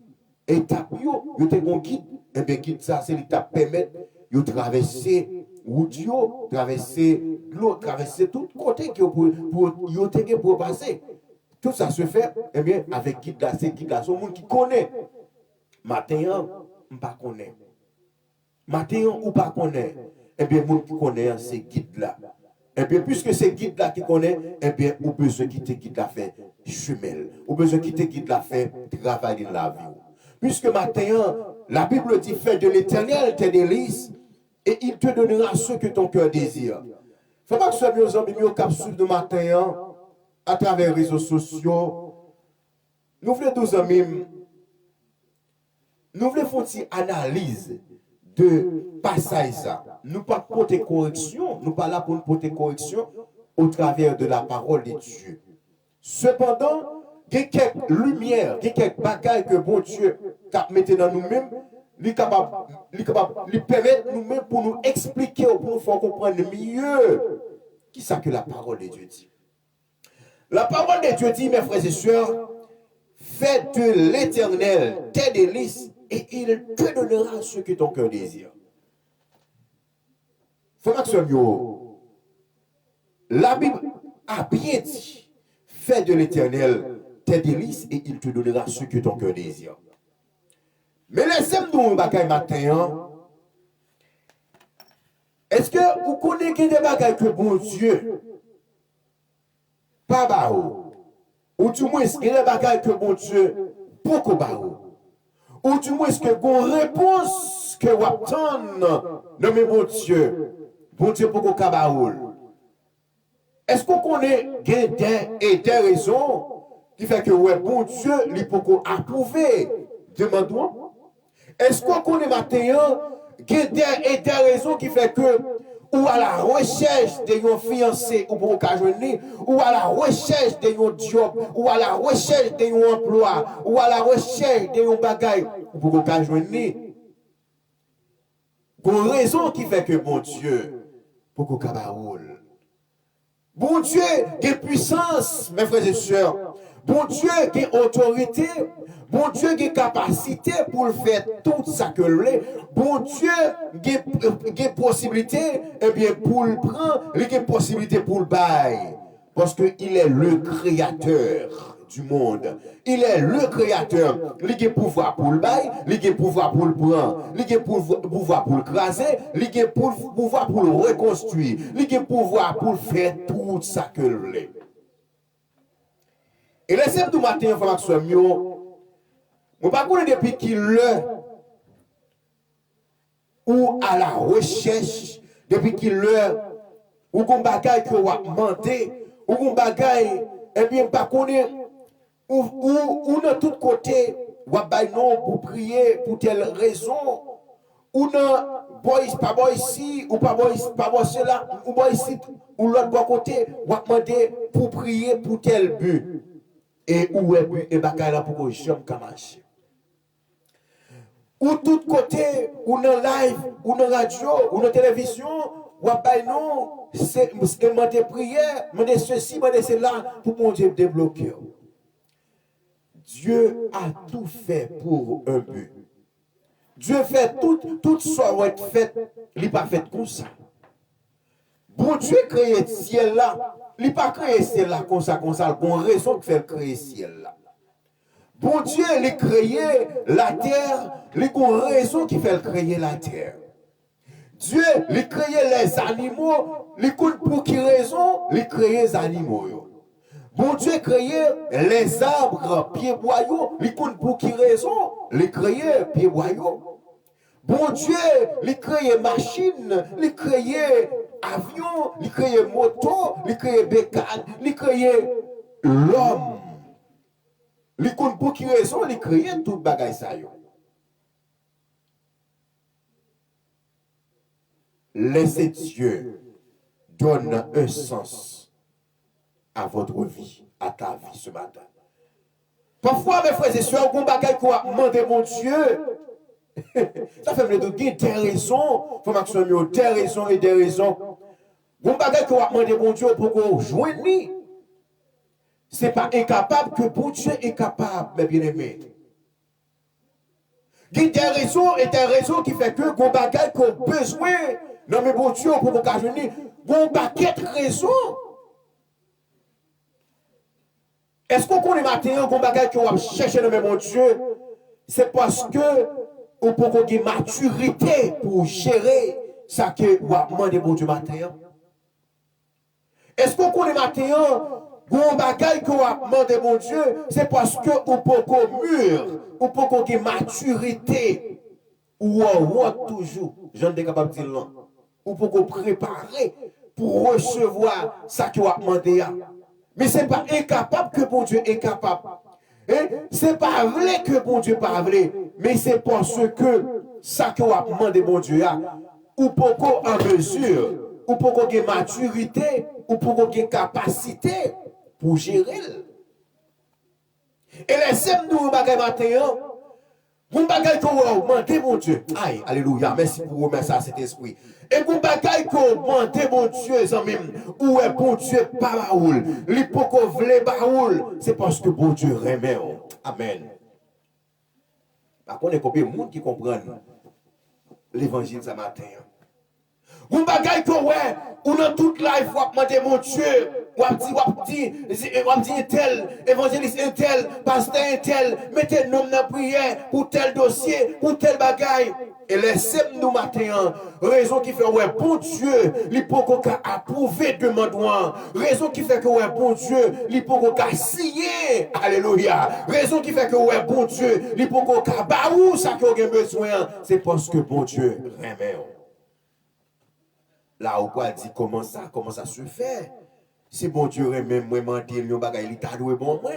étape yo te gon guide, et bien guide ça c'est l'étape permettre yo traverser route yo, traverser l'eau, traverser tout côté que pour yo te pour passer. Tout ça se fait eh bien avec guide là, c'est guide là, son monde qui connaît. Matin on pas connaît. Matin ou pas connaît. Eh bien monde qui connaît c'est guide là. Eh bien, puisque c'est guide là qui connaît, eh bien, ou besoin quitter guide là fait chemin, ou besoin quitter guide là fait travailler dans la vie. Puisque matin, la Bible dit, fais de l'Éternel tes délices, et il te donnera ce que ton cœur désire. Il ne faut pas que ce soit nos amis au cap sud de matin, à travers les réseaux sociaux. Nous voulons, nos amis, nous voulons faire une analyse de passage ça. Nous pas porter correction, nous pas là pour nous porter correction au travers de la parole de Dieu. Cependant, il y a quelques lumières, il y a quelques bagailles que bon Dieu a mis dans nous-mêmes, il permet nous-mêmes pour nous expliquer, pour nous faire comprendre mieux qui ça que la parole de Dieu dit. La parole de Dieu dit, mes frères et sœurs, fais de l'Éternel tes délices et il te donnera ce que ton cœur désire. Frère Maximio, la Bible a bien dit, fais de l'Éternel tes délices et il te donnera ce que ton cœur désire. Mais laissez-nous bagaille matin. Est-ce que vous connaissez des bagailles que bon Dieu pas bao? Ou du moins, est-ce qu'il y a des bagailles que bon Dieu beaucoup bao? Ou du moins, est-ce que bon réponse que vous attendez de mes bon Dieu beaucoup kabaoul? Est-ce qu'on connaît des raisons qui fait que ouais, bon Dieu, il peut approuver? Demandons. Est-ce qu'on connaît maintenant des raisons qui fait que ou à la recherche de fiancé ou pour occasionner, ou à la recherche de job, ou à la recherche de emploi, ou à la recherche de bagaille ou pour occasionner? Pour raison qui fait que bon Dieu, pour qu'on cabaoule. Bon Dieu qui puissance, mes frères et sœurs. Bon Dieu qui autorité. Bon Dieu qui capacité pour faire tout ça que l'est. Bon Dieu qui possibilité, eh bien, pour le prendre, il a possibilité pour le bail. Parce qu'il est le créateur du monde. Il est le créateur. Il a pouvoir pour le bail, il a pouvoir pour le prendre, il a pouvoir pour le craser, il a pouvoir pour le reconstruire, il a pouvoir pour faire tout ça que l'est. Et les sept du matin, frère Maxime, je ne sais pas depuis qu'il est ou à la recherche, depuis qu'il est ou qu'on bagaille que vous demandé, ou qu'on bagaille, eh bien, pas connaître, ou de tous côtés, ou non pour prier pour telle raison, ou non, boy, pas boy ici, ou pas boy cela, ou boy ici, ou l'autre bon côté, ou demander pour prier pour tel but. Et où est but et bagaille là pour que j'aime marcher. Ou tout côté, ou dans live, ou dans radio, ou dans télévision, ou à non, c'est demander prière, demander ceci, demander cela, pour mon Dieu débloquer. Dieu a tout fait pour un but. Dieu fait tout soit fait, il n'est pas fait comme ça. Bon Dieu créé le ciel là, il n'a pas créé le ciel là comme ça, bon raison de faire créer le ciel là. Bon Dieu, il a créé la terre, il a une raison qui fait créer la terre. Dieu, il a créé les animaux, il a pour qui raison, il a créé les animaux. Bon Dieu a créé les arbres, pieds boyaux, il a pour qui raison, il a créé pieds boyaux. Bon Dieu, il a créé machine, il a créé avion, il a créé moto, il a créé bécane, il a créé l'homme. Li kon pour qui raison, li créé tout bagay sa yo. Laissez Dieu donne un sens à votre vie, à ta vie ce matin. Parfois, mes frères et sœurs, on bagay quoi, demander mon Dieu. Ça fait me dire des raisons, faut maximum des raisons et des raisons. On bagay quoi, demander mon Dieu pour qu'on joigne. Ce n'est pas incapable que bon Dieu est capable, mes bien-aimés. Il y a des raisons et des raisons qui font que qu'on bagaille qu'on a besoin. Non, mais bon Dieu, pour qu'on venir, on paquet de raisons. Est-ce qu'on connaît matin qu'on bagaille qu'on va chercher dans mon Dieu? C'est parce que on peut qu'on ait maturité pour gérer ça que on va demander bon Dieu matin. Est-ce qu'on connaît matin? Gon bagaille qu'on a demandé mon Dieu, c'est parce que ou peut qu'on mûr, ou peut qu'on ait maturité, ou on toujours, je ne suis pas capable de dire non, ou peut qu'on préparer pour recevoir ça qu'on a demandé. Mais ce n'est pas incapable que bon Dieu est capable. Ce n'est pas vrai que bon Dieu pas vrai, mais c'est parce que ça qu'on a demandé mon Dieu, ou peut qu'on en mesure, ou peut qu'on ait maturité, ou peut qu'on ait capacité pour gérer. Et les sèmes nous bagay matin, vous bagay qu'on va augmenter mon Dieu. Aïe, alléluia, merci pour remettre ça à cet esprit. Et vous bagay qu'on augmenter mon Dieu, même, où est bon Dieu pas baoul, l'hypoko vle baoul, c'est parce que bon Dieu remet. Amen. Par contre, il y a combien de monde qui comprennent l'évangile ce matin. Vous bagay qu'on ouais, ou dans toute la vie, vous demander mon Dieu. Ou dit tel, évangéliste un tel, pasteur un tel, mettez nous dans la prière pour tel dossier, pour tel bagaille. Et laissez-nous nous matin, raison qui fait ouais bon Dieu, l'hypoco a approuvé demandement, raison qui fait que ouais bon Dieu, l'hypoco a signé, alléluia, raison qui fait que ouais bon Dieu, l'hypoco a baou ça qu'on a besoin, c'est parce que bon Dieu remet. Là où quoi dit comment ça se fait? Si bon Dieu remet moi mentir, yon bagay li ta doué bon moi.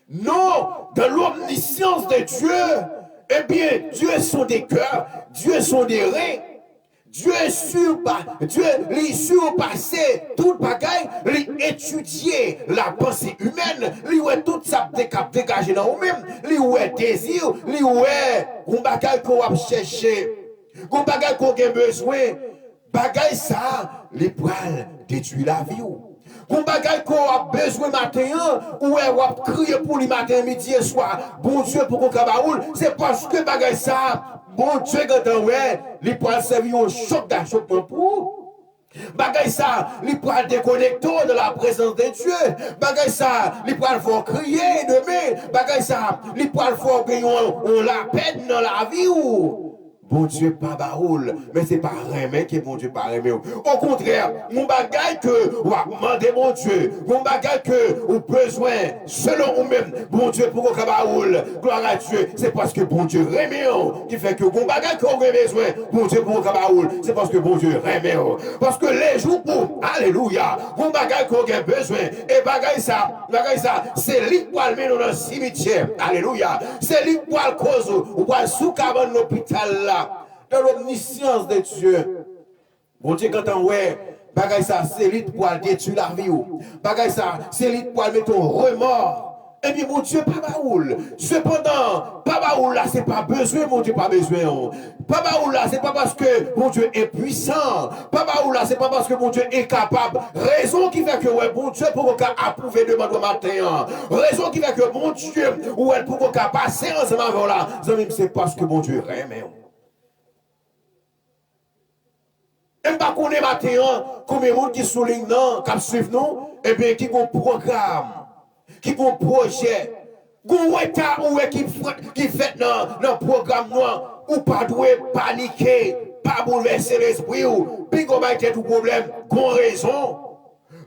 Non, dans l'omniscience de Dieu, eh bien, Dieu est son des cœurs, Dieu est son des reins, Dieu est sur passé, tout bagaille, lui étudier la pensée humaine, lui ouais tout ça dégagé dans nous-mêmes, lui ouais désir, lui ouais, on bagaille qu'on va chercher, on bagaille qu'on a besoin, bagaille ça, les poils détruisent la vie. Gon bagay qu'on a besoin matin, ou on a crié pour le matin, midi et soir. Bon Dieu, pour qu'on cabaoule, c'est parce que bagay ça, bon Dieu, quand on ouais, il peut servir un choc d'achoppement pour. Bagay ça, il peut déconnecter de la présence de Dieu. Bagay ça, il peut faire crier demain. Bagay ça, il peut faire que on la peine dans la vie ou. Bon Dieu pas baoul, mais c'est pas remet que bon Dieu pas remet. Au contraire, mon bagay que ou a demandé mon Dieu, mon bagay que ou besoin selon vous-même, bon Dieu pour qu'on baoul, gloire à Dieu, c'est parce que bon Dieu remet qui fait que mon bagay qu'on a besoin, bon Dieu pour qu'on baoul, c'est parce que bon Dieu remet. Parce que les jours où, alléluia, mon bagay qu'on a besoin, et bagay ça, c'est lui pour aller dans le cimetière, alléluia, c'est lui pour le cause ou pour sous cabane l'hôpital là. Dans l'omniscience de Dieu. Bon Dieu, quand on ouais, bagay ça, c'est lui pour détruire la vie. Bagay ça, c'est lui pour mettre ton remords. Et bien, mon Dieu, pas baoul. Cependant, pas baoul là, c'est pas besoin, mon Dieu, pas besoin. Pas baoul là, c'est pas parce que mon Dieu est puissant. Pas baoul là, c'est pas parce que mon Dieu est capable. Raison qui fait que, ouais, mon Dieu, pour qu'on approuve demain au matin. Raison qui fait que, mon Dieu, ouais, pour qu'on passer ensemble avant là. C'est parce que mon Dieu remet. Même pas qu'on est matin, combien de monde qui souligne non, qui suivent nous, et bien qui ont un programme, qui ont un projet, qui fait dans le programme noir, ou pas doué paniquer, pas bouleverser l'esprit, ou puis qu'on va être tout problème, qu'on raison.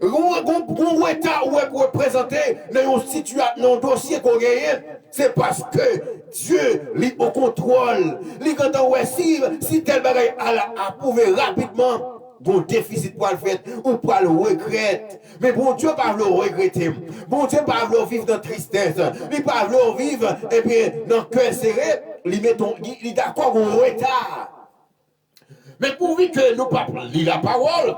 Qu'on état ou est représenté dans une situation, dans un dossier qu'on gagne, c'est parce que Dieu est au contrôle. Il quand on si tel bagage a approuvé rapidement, ton déficit pour le faire ou pour le regretter. Mais bon Dieu pas le regretter. Bon Dieu pas le vivre dans tristesse. Il pas le vivre et bien dans cœur serré, il est d'accord au retard. Mais pourvu que nous pas lire la parole,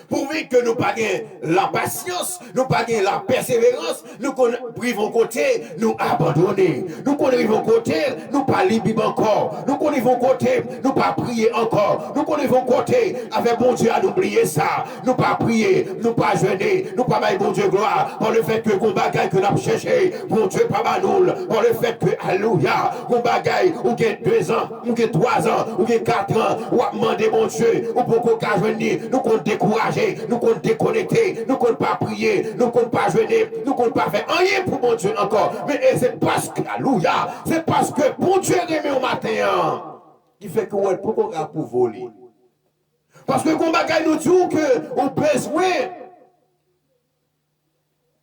pourvu que nous pas la patience, nous pas la persévérance, nous privons côté, nous abandonner. Nous connaissons côté, nous pas libre encore. Nous connaissons côté, nous pas prier encore. Nous connaissons côté, avec bon Dieu à n'oublier ça. Nous pas prier, nous pas jeûner, nous pas mettre bon Dieu gloire. Pour le fait que qu'on bagaille que nous avons cherché, bon Dieu pas manoul. Pour le fait que, alléluia, qu'on bagaille, ou qu'il 2 ans, ou qu'il 3 ans, ou qu'il 4 ans, ou à demander bon Dieu, ou pour qu'on jeûner, nous qu'on décourage. Nous comptons déconnecter, nous comptons pas prier, nous comptons pas jeûner, nous comptons pas faire rien pour mon Dieu encore. Mais c'est parce que, alléluia, c'est parce que bon Dieu remet au matin, qui fait que ouais, pourquoi pour voler. Parce que quand bagaille nous dit que on besoin,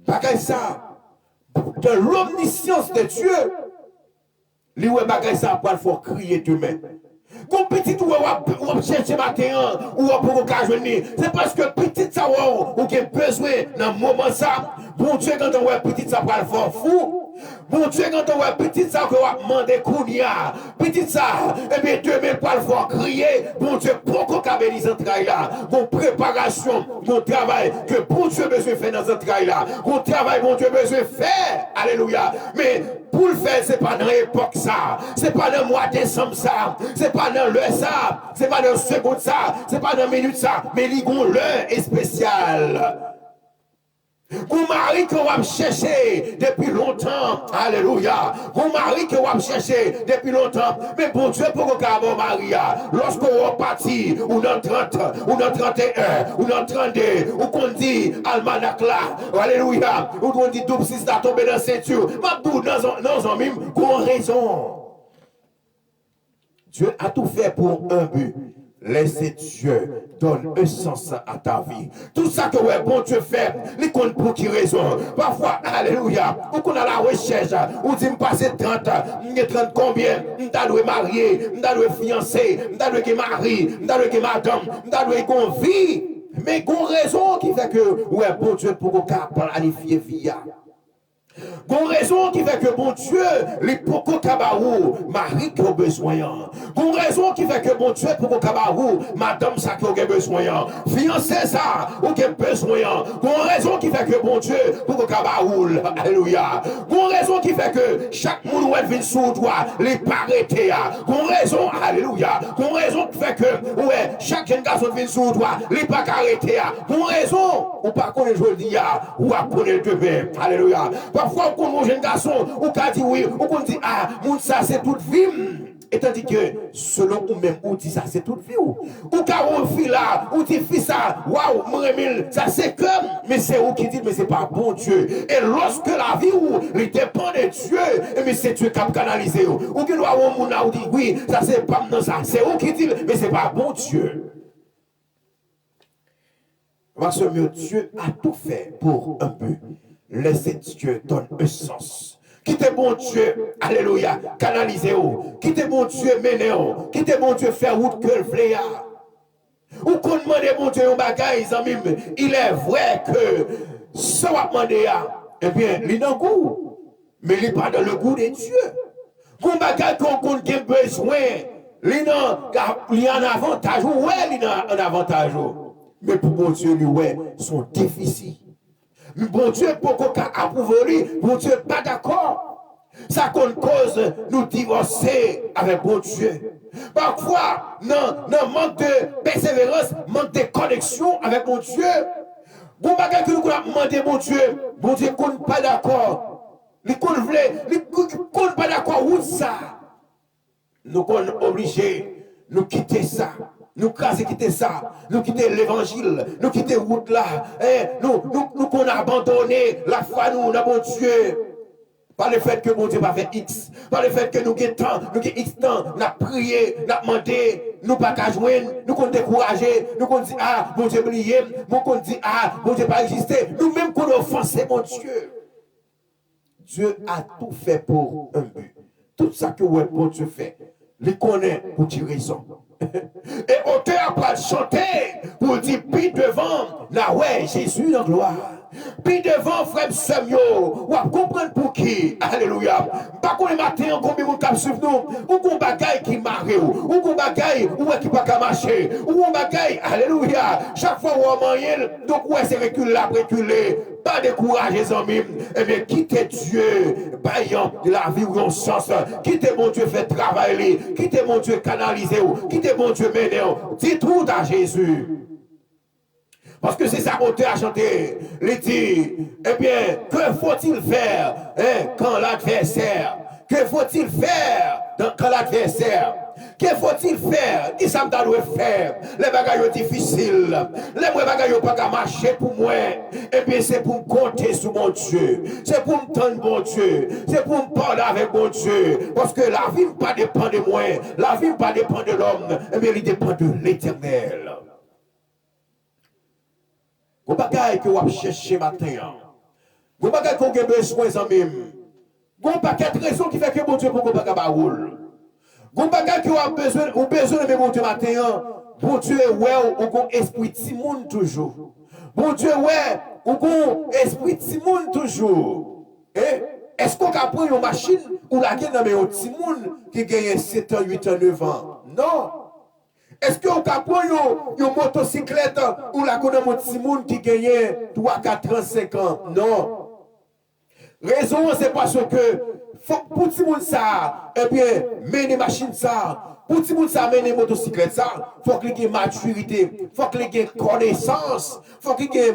bagaille ça, de l'omniscience de Dieu, lui ouais bagaille ça pour le faire crier demain. Quand petit ou on cherche matin ou pour jeûner, c'est parce que petit ça ou a besoin dans moment ça. Bon Dieu quand on voit petit ça pour le faire fou. Bon Dieu quand on voit petit ça qu'on va demander kounia. Petit ça et bien demain pour le faire crier. Bon Dieu pour qu'on cabelise en travail là. Bon préparation, bon travail que bon Dieu besoin faire dans ce travail là. Bon travail bon Dieu besoin faire. Alléluia. Mais pour le faire, c'est pas dans l'époque ça, c'est pas dans le mois de décembre ça, c'est pas dans l'heure ça, c'est pas dans le seconde ça, c'est pas dans la minute ça, mais l'heure est spéciale. Mon mari que vous avez cherché depuis longtemps, alléluia. Mon mari que vous avez cherché depuis longtemps, mais bon Dieu, pour que vous Maria, lorsqu'on est parti, ou dans 30, ou dans 31, ou dans 32, ou qu'on dit almanach là, alléluia, ou qu'on dit double 6 là tomber dans la ceinture, Mabdou, dans un mime, qu'on raison. Dieu a tout fait pour un but. Laissez Dieu donner un sens à ta vie. Tout ça que ouais, bon Dieu fait, il compte pour qui raison. Parfois, alléluia, ou qu'on a la recherche, ou dit me passer 30, 30 combien, m'dalou marié, m'dalou fiancé, m'dalou mari, m'dalou madame, m'dalou qu'on vie. Mais qu'on raison qui fait que ouais, bon Dieu pour qu'on planifier vie. Gon raison qui fait que bon Dieu, les poko kabarou, Marie qui a besoin. Gon raison qui fait que bon Dieu, poko kabarou, madame ça qui a besoin. Fiancé ça, ou qui a besoin. Gon raison qui fait que bon Dieu, poko kabarou, alléluia. Gon raison qui fait que chaque monde ou vient sous toi, les parité. Gon raison, alléluia. Gon raison qui fait que, ouais, chaque jeune garçon vient sur toi, il pas arrêter. Pour raison, ou pas connaître je dis, ou pas connaître le père. Alléluia. Parfois, on connaît un jeune garçon, ou qu'on dit oui, ou qu'on dit, ah, mon ça c'est toute vie. Et tandis que, selon ou même, ou dit ça, c'est toute vie. Ou quand on fait là, ou dit fait ça, waouh, mon Emile, ça c'est comme, mais c'est où qui dit, mais c'est pas bon Dieu. Et lorsque la vie ou, il dépend de Dieu, mais c'est Dieu qui a canalisé. Ou qui doit ou moun dit, oui, ça c'est pas non ça, c'est où qui dit, mais c'est pas bon Dieu. Parce que Dieu a tout fait pour un but. Laissez Dieu donner un sens. Quittez bon Dieu, alléluia, canalisez-vous. Quittez bon Dieu, menez-vous. Quittez bon Dieu, faire route que le fléa. Ou qu'on demande bon Dieu un bagage, il est vrai que ce qu'on demande, eh bien, il est dans le goût. Mais il n'est pas dans le goût de Dieu. Qu'on bagage qu'on a besoin, il y a un avantage. Ouais, il y a un avantage. Mais pour bon Dieu, lui, ouais, son déficit. Bon Dieu, pour qu'on approuve lui, bon Dieu, pas d'accord. Ça qu'on cause nous divorcer avec bon Dieu. Parfois, non, manque de persévérance, manque de connexion avec mon Dieu. Bon bagage que nous avons demandé, bon Dieu qu'on pas d'accord. Nous qu'on pas d'accord, où ça? Nous sommes obligés, nous quitter ça. Nous quitter ça, nous quitter l'évangile, nous quitter route là, nous qu'on a abandonné la foi nous, dans mon Dieu. Par le fait que mon Dieu va faire X, par le fait que nous avons X temps, nous avons prié, nous avons demandé, nous pas qu'à joindre, nous qu'on découragé, nous qu'on dit ah, mon Dieu oublié, nous qu'on dit ah, mon Dieu pas existé, nous-mêmes qu'on offensé mon Dieu. Dieu a tout fait pour un but. Tout ça que mon Dieu fait, il connaît pour dire raison. Et auteur a chanté pour dire, puis devant, là ouais, Jésus en gloire. Puis devant, frère Samuel, ou à comprendre pour qui, alléluia. Pas qu'on est matin, combien de cap sur nous, ou qu'on bagaille qui marre, ou qu'on bagaille, ou qui pas qu'à marcher, ou qu'on bagaille, alléluia. Chaque fois où on mange, donc ouais, c'est reculer, reculer. Pas décourager les amis, eh bien, quittez Dieu, baillant de la vie ou en sens, quittez mon Dieu, fait travailler, quittez mon Dieu, canaliser, quittez mon Dieu, mener, dites tout à Jésus. Parce que c'est ça qu'on a chanté. Il dit, eh bien, que faut-il faire quand l'adversaire, que faut-il faire quand l'adversaire, que faut-il faire? Qui ça doit faire? Les bagailles difficiles, les bagailles pas marcher pour moi. Et bien, c'est pour me compter sur mon Dieu. C'est pour me tendre mon Dieu. C'est pour me parler avec mon Dieu. Parce que la vie ne pas dépend de moi. La vie ne pas dépend de l'homme. Et bien, il dépend de l'Éternel. Vous bagaille que vous cherchez matin. Vous bagaille qu'on a besoin en même. Vous paquet de raisons qui fait que mon Dieu pour qu'on pas baoul. Vous bagaille que vous avez besoin de mon Dieu matin. Bon Dieu ouais ou qu'on esprit Timon toujours. Bon Dieu ouais ou qu'on esprit Timon toujours. Est-ce qu'on a pris une machine ou la gagne dans un Timon qui gagne 7 ans, 8 ans, 9 ans? Non. Est-ce que vous avez une motocyclette ou la connaît un petit monde qui gagne 3, 4 ans, 5 ans? Non. Raison, c'est parce que pour tout le monde ça, eh bien, mener machine ça. Pour tout le monde ça, mener motocyclette ça, il faut qu'il y ait maturité, il faut qu'il y ait connaissance, il faut qu'il y ait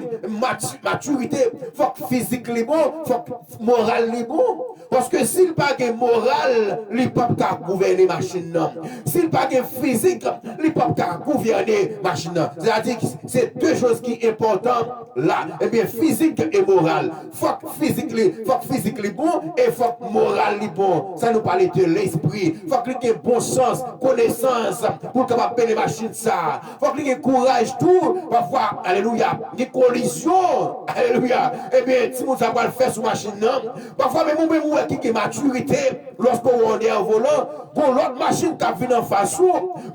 maturité, il faut que physique est bon, il faut que moral est bon. Parce que s'il n'y a pas de moral, il ne peut pas gouverner la machine. S'il n'y a pas de physique, il ne peut pas gouverner la machine. C'est-à-dire que c'est deux choses qui sont importantes là. Eh bien, physique et moral. Il faut que physique est bon et il faut que moral est bon. Ça nous parle de l'esprit. Il faut qu'il y ait bon sens, connaissance pour capable payer les machines ça. Il faut qu'il y ait courage tout. Parfois, alléluia, des collisions. Alléluia. Eh bien, si vous savez le faire sur la machine, parfois même qui est maturité lorsqu'on est en volant, bon l'autre machine qui vient en face,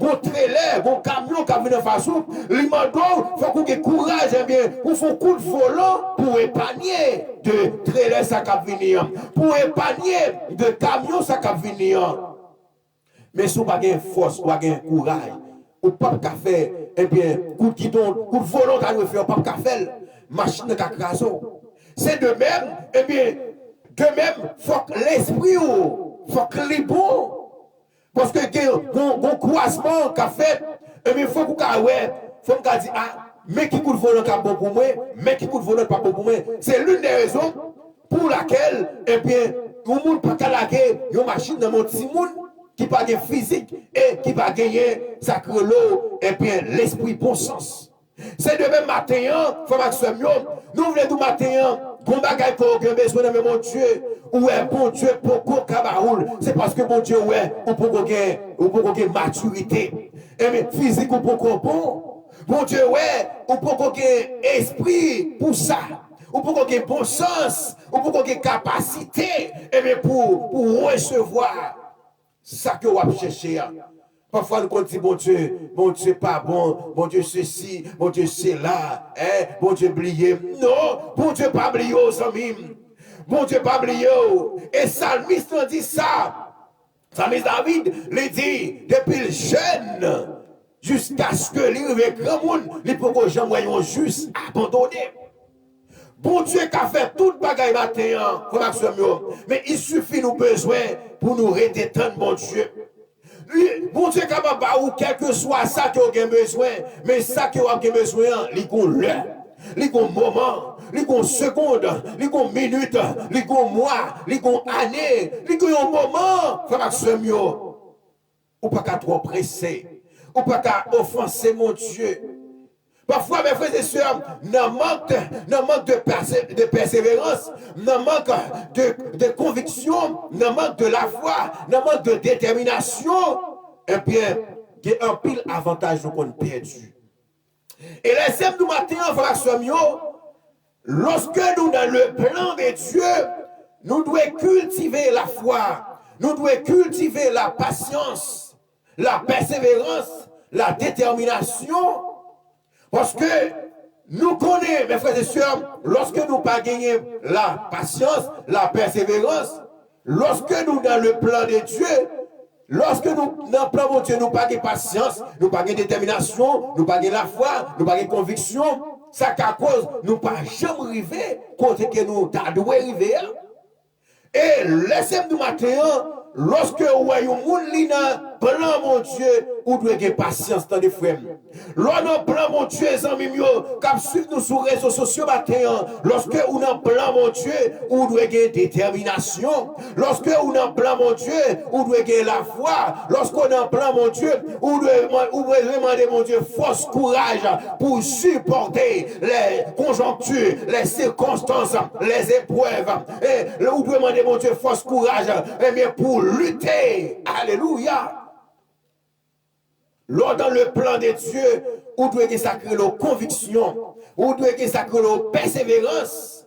bon trailer, bon camion qui vient en face, l'imando, il faut qu'on ait courage, eh bien, pour faire un coup de volant pour épargner de trailer ça qui vient, pour épargner de camion ça qui vient. Mais si vous n'avez pas de force, vous n'avez pas de courage, ou pas de café, eh bien, coup de guidon, coup de volant qui va faire, pas de café, machine qui crase. C'est de même, eh bien, de même, il faut que l'esprit, il faut que les bon. Parce que il y a un croisement qu'a fait Et bien, il faut qu'on ouais, faut qu'on dise, ah, mais qui coûte volant pas bon pour moi, mais qui coûte volant pas bon pour moi. C'est l'une des raisons pour laquelle, eh bien, tout le monde peut pas laguer une machine dans mon petit monde qui pas de physique et qui va gagner sacre l'eau, et bien, l'esprit bon sens. C'est de même matin, frère Maxime, nous voulons du matin, qu'on bagaille pour aucun besoin de mon Dieu, ou est bon Dieu pour qu'on cabaroule. C'est parce que mon Dieu, ouais, ou pour qu'on maturité. Et mais physique ou pour qu'on bon. Mon Dieu, ouais, ou pour qu'on esprit pour ça. Ou pour qu'on ait bon sens, ou pour qu'on ait capacité, et bien pour recevoir ça que vous cherchez. Parfois, nous disons, bon Dieu, pas bon, bon Dieu, ceci, bon Dieu, c'est là, hein, bon Dieu, oublié. Non, bon Dieu, pas oublié aux amis. Bon Dieu, pas oublié. Et Salmiste dit ça. Salmiste David lui dit, depuis le jeune, jusqu'à ce que l'arrivée grand monde, les pauvres gens voyons juste abandonné. Bon Dieu qui a fait tout le bagaille matin, mais il suffit nous besoin pour nous redétendre, mon Dieu. Bon Dieu capable ou quel que soit ça que vous avez besoin, mais ça que vous avez besoin, il y a l'heure, il y a moment, il y a seconde, il y a minute, il y a mois, il y a année, il y a un moment, frère Maxime, ou pas qu'à trop presser, ou pas qu'à offenser mon Dieu. Parfois, mes frères et sœurs, n'en manque de persévérance, n'en manque de conviction, n'en manque de la foi, n'en manque de détermination, et bien, il y a un pile avantage qu'on a perdu. Et les sèmes du matin, frère Somio, lorsque nous, dans le plan de Dieu, nous devons cultiver la foi, nous devons cultiver la patience, la persévérance, la détermination. Parce que nous connaissons, mes frères et sœurs, lorsque nous pas gagné la patience, la persévérance, lorsque nous dans le plan de Dieu, lorsque nous dans le plan de Dieu, nous pas de patience, nous pas de détermination, nous pas de la foi, nous pas de conviction, ça qu'à cause nous pas jamais arriver côté que nous t'avons arriver. Et laissez-nous matin, lorsque vous voyez un monde plan mon Dieu, ou doit avoir patience dans les frères. Lorsque plan mon Dieu, les amis, comme suivre nous sur les réseaux sociaux matin, lorsque vous avez plan mon Dieu, ou doit avoir détermination. Lorsque vous avez plan mon Dieu, ou doit avoir la foi. Lorsque vous avez plan mon Dieu, ou doit demander mon Dieu force, courage pour supporter les conjonctures, les circonstances, les épreuves. Et vous doit demander mon Dieu force, courage, et bien pour lutter. Alléluia. Lors dans le plan de Dieu, où doit être sacré la conviction, où doit être sacré la persévérance.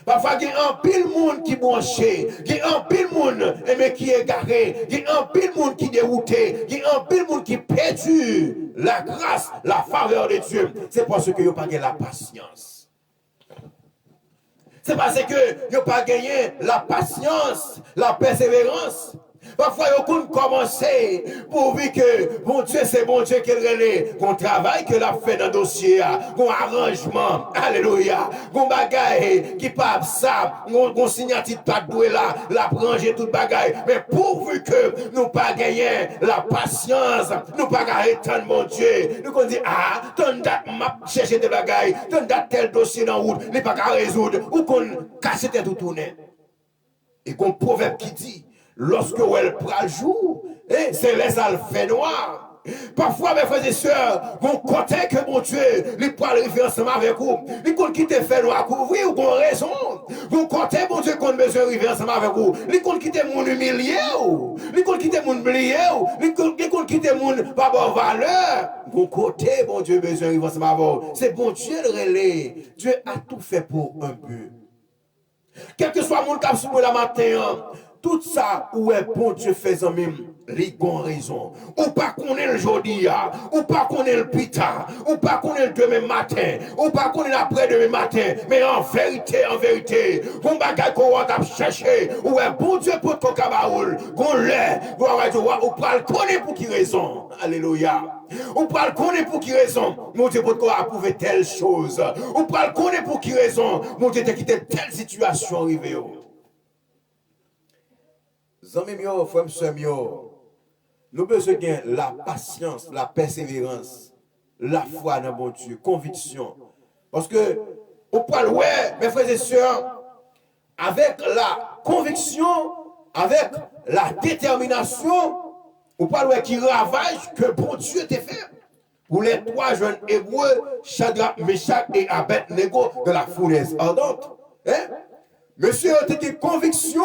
Parfois, il y a un pile monde qui branché, il y a un pile monde qui est garé, il y a un pile monde qui est dérouté, il y a un pile monde qui perdu la grâce, la faveur de Dieu. C'est parce que vous n'avez pas gagné la patience. C'est parce que vous n'avez pas gagné la patience, la persévérance. Parfois, il faut commencer pourvu que bon Dieu, c'est bon Dieu qui relève, qu'on travaille, que l'a fait dans le dossier, qu'on arrangement, alléluia, qu'on bagaille, qui pas ça, qu'on signature pas de doué là, la ranger toute bagaille. Mais pourvu que nous pas gagner la patience, nous pas gagner tant de mon Dieu, nous qu'on dit, ah, ton date m'a cherché des bagailles, ton date tel dossier dans la route, n'est pas qu'à résoudre, ou qu'on casse tête tout tourner. Et qu'on proverbe qui dit, lorsque elle prend le jour, c'est les alphées noirs. Parfois, mes frères et sœurs, vous comptez que mon Dieu, il prend arriver ensemble avec vous. Il compte quitter fait noir couvrir ou qu'on raison. Vous comptez, mon Dieu, qu'on besoin d'arriver ensemble avec vous. Il compte quitter mon humilié ou. Il compte quitter mon oublié ou. Il compte quitter mon pas bon valeur. Vous comptez, mon Dieu, besoin d'arriver ensemble avec vous. C'est bon Dieu le relais. Dieu a tout fait pour un but. Quel que soit mon cap sur la matin, tout ça, où est bon Dieu fait en même, les bonnes raisons. Ou pas qu'on est le jeudi, ou pas qu'on est le pita, ou pas qu'on est le demain matin, ou pas qu'on est l'après-demain matin, mais en vérité, qu'on bagaille qu'on va chercher, où est bon Dieu pour ton cabaroul, qu'on l'est, ou pas le connaître pour qui raison. Alléluia. Ou pas le connaître pour qui raison, mon Dieu pour qu'on approuve telle chose. Ou pas le connaître pour qui raison, mon Dieu t'a quitté telle situation arrivée. Zami mio, frère mio, nous besoin de la patience, la persévérance, la foi dans bon Dieu, conviction. Parce que, au point ouais, mes frères et sœurs, avec la conviction, avec la détermination, au point ouais qui ravage que bon Dieu t'a fait. Pour les trois jeunes hébreux, Shadrach, Meshach et Abednego de la fournaise ardente. Hein? Monsieur, il y a une conviction,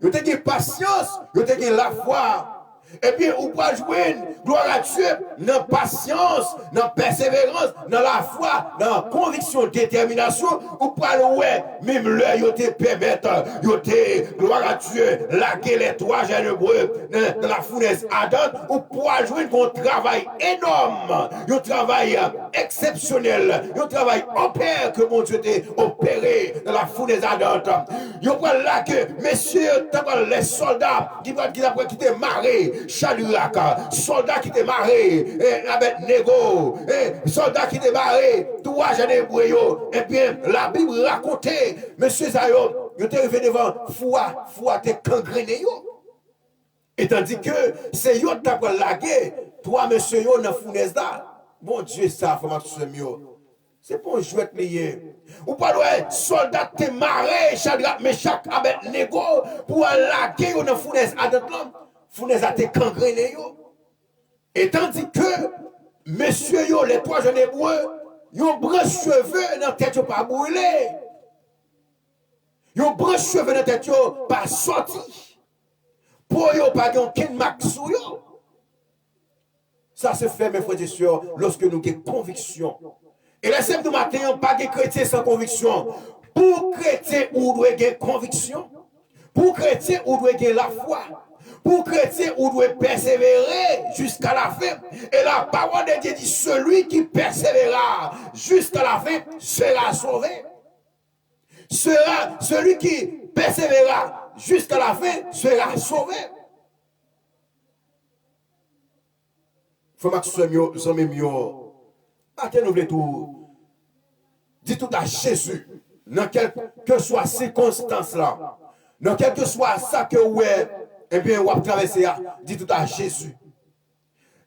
il y a une patience, il y a la foi. Et puis, on peut jouer, gloire à Dieu, dans la patience, dans la persévérance, dans la foi, dans la conviction, détermination, on peut jouer, même là, il te permettre, il te, gloire à Dieu, laquer les trois jeunes hébreux dans la fournaise ardente, on peut jouer un travail énorme, un travail exceptionnel, un travail opère que mon Dieu t'a opéré dans la fournaise ardente. Il peut laquer, messieurs, les soldats qui étaient marrés, Shadrach, soldat qui était marré, Abednego, soldat qui était marré, trois jeunes hébreux, et bien la Bible racontait, monsieur Zayon, il était arrivé devant foi te gangréné. Et tandis que c'est yo qui a lagué, toi monsieur yo dans la fournaise là, bon Dieu, ça, faut m'attendre mieux. C'est pour jouer lié. Ou pas de soldat te marré, Shadrach, Meshach, Abednego, pour laguer dans la fournaise à l'homme. Fournaise a été gangréné. Et tandis que, messieurs, yo, les trois jeunes hébreux, ils ont branche cheveux dans la tête, pas brûlé. Ils ont branche cheveux dans la tête, pas sorti. Pour yo, pas aucun max sous yo. Ça se fait, mes frères et sœurs, lorsque nous avons conviction. Et la semaine du matin, pas de chrétien sans conviction. Pour chrétien, on doit avoir conviction. Pour chrétien, on doit avoir la foi. Pour chrétien, on doit persévérer jusqu'à la fin. Et la parole de Dieu dit, celui qui persévérera jusqu'à la fin sera sauvé. Celui qui persévérera jusqu'à la fin sera sauvé. Il faut que nous soyons mieux. Attends, nous tout. Dis tout à Jésus, dans quelle que soit circonstance là, dans quel que soit ça que vous êtes, eh bien, on va traverser, dit tout à Jésus.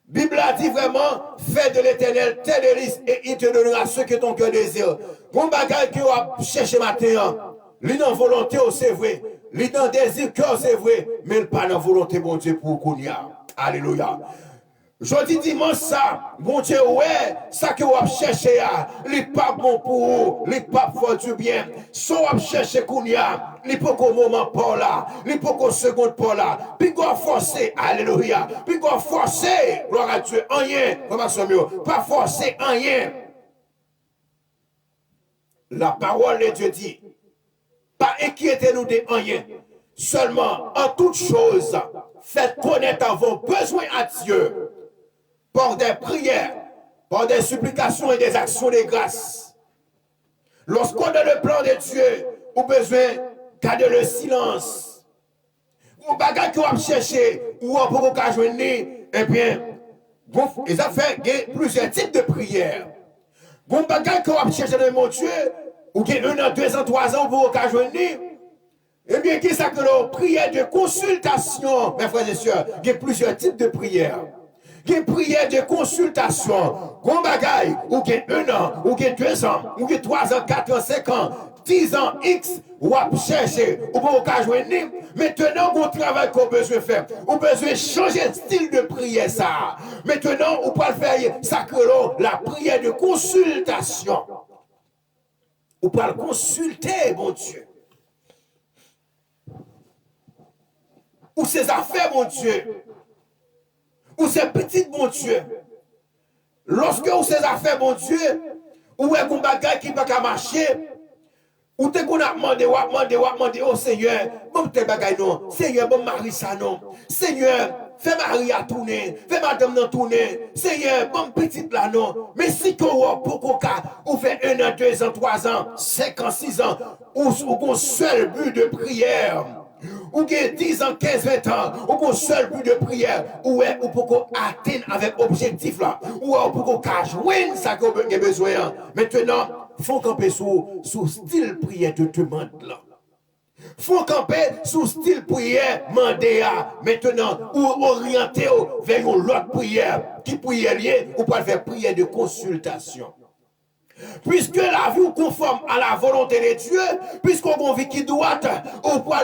Bible a dit vraiment, fais de l'éternel tes délices et il te donnera ce que ton cœur désire. Bon bagage que on va chercher matin, lui dans volonté, c'est vrai. Lui dans désir, cœur, c'est vrai. Mais il pas dans volonté, bon Dieu, pour qu'on y a. Alléluia. Je dis dimanche ça, bon Dieu, ouais, ça que vous cherchez, n'est pas bon pour vous, n'est pas pour du bien. Ça vous cherchez qu'on y a, n'est pas qu'au moment pour là, n'est pas qu'au second pour là. Puis vous forcer, alléluia. Puis vous forcer, gloire à Dieu, rien, comment ça mieux, pas forcer, rien. La parole de Dieu dit, pas inquiétez-nous de rien. Seulement, en toutes choses, faites connaître vos besoins à Dieu. Par des prières, par des supplications et des actions de grâce. Lorsqu'on a le plan de Dieu, on a besoin de garder le silence. Ou bagage qu'on va chercher, ou on peut pas jouer, eh bien, bon, ils ont fait plusieurs types de prières. Bon bagage qu'on va chercher dans mon Dieu, ou qu'il y a 1 an, 2 ans, 3 ans, pour pas jouer, eh bien, qu'est-ce que l'on prière de consultation, mes frères et sœurs, il y a plusieurs types de prières. Il y a prière de consultation, qu'on bagaille, ou qu'il y a 1 an, ou qu'il y a 2 ans, ou qu'il y a 3 ans, 4 ans, 5 ans, 10 ans, X, ou à chercher, ou pas jouer. Maintenant, on travail qu'on a besoin de faire, on a besoin de changer de style de prière ça. Maintenant, on peut faire ça que la prière de consultation. On peut le consulter, mon Dieu. Ou ses affaires, mon Dieu. Ou ces petites, mon Dieu. Lorsque ou ces affaires, mon Dieu, ou est un bagage qui ne peut pas marcher, ou te qu'on a demandé, oh Seigneur, bon te bagage non, Seigneur, bon mari ça non, Seigneur, fais Marie à tourner, fais madame non tourner, Seigneur, bon petite là non, mais si qu'on pour qu'on ou fait 1 an, 2 ans, 3 ans, 5 ans, 6 ans, ou un seul but de prière, ou qui 10 ans, 15, 20 ans, ou un seul but de prière, ou pour qu'on atteigne avec objectif là, ou pour qu'on joigne ça qu'on a besoin. Maintenant, il faut camper sous style prière de demande là. Faut camper sous style prière mandéa. Maintenant, ou orienter vers l'autre prière. Qui prière lié, ou pas faire prière de consultation. Puisque la vie est conforme à la volonté de Dieu, puisqu'on a une vie qui doit, ou pas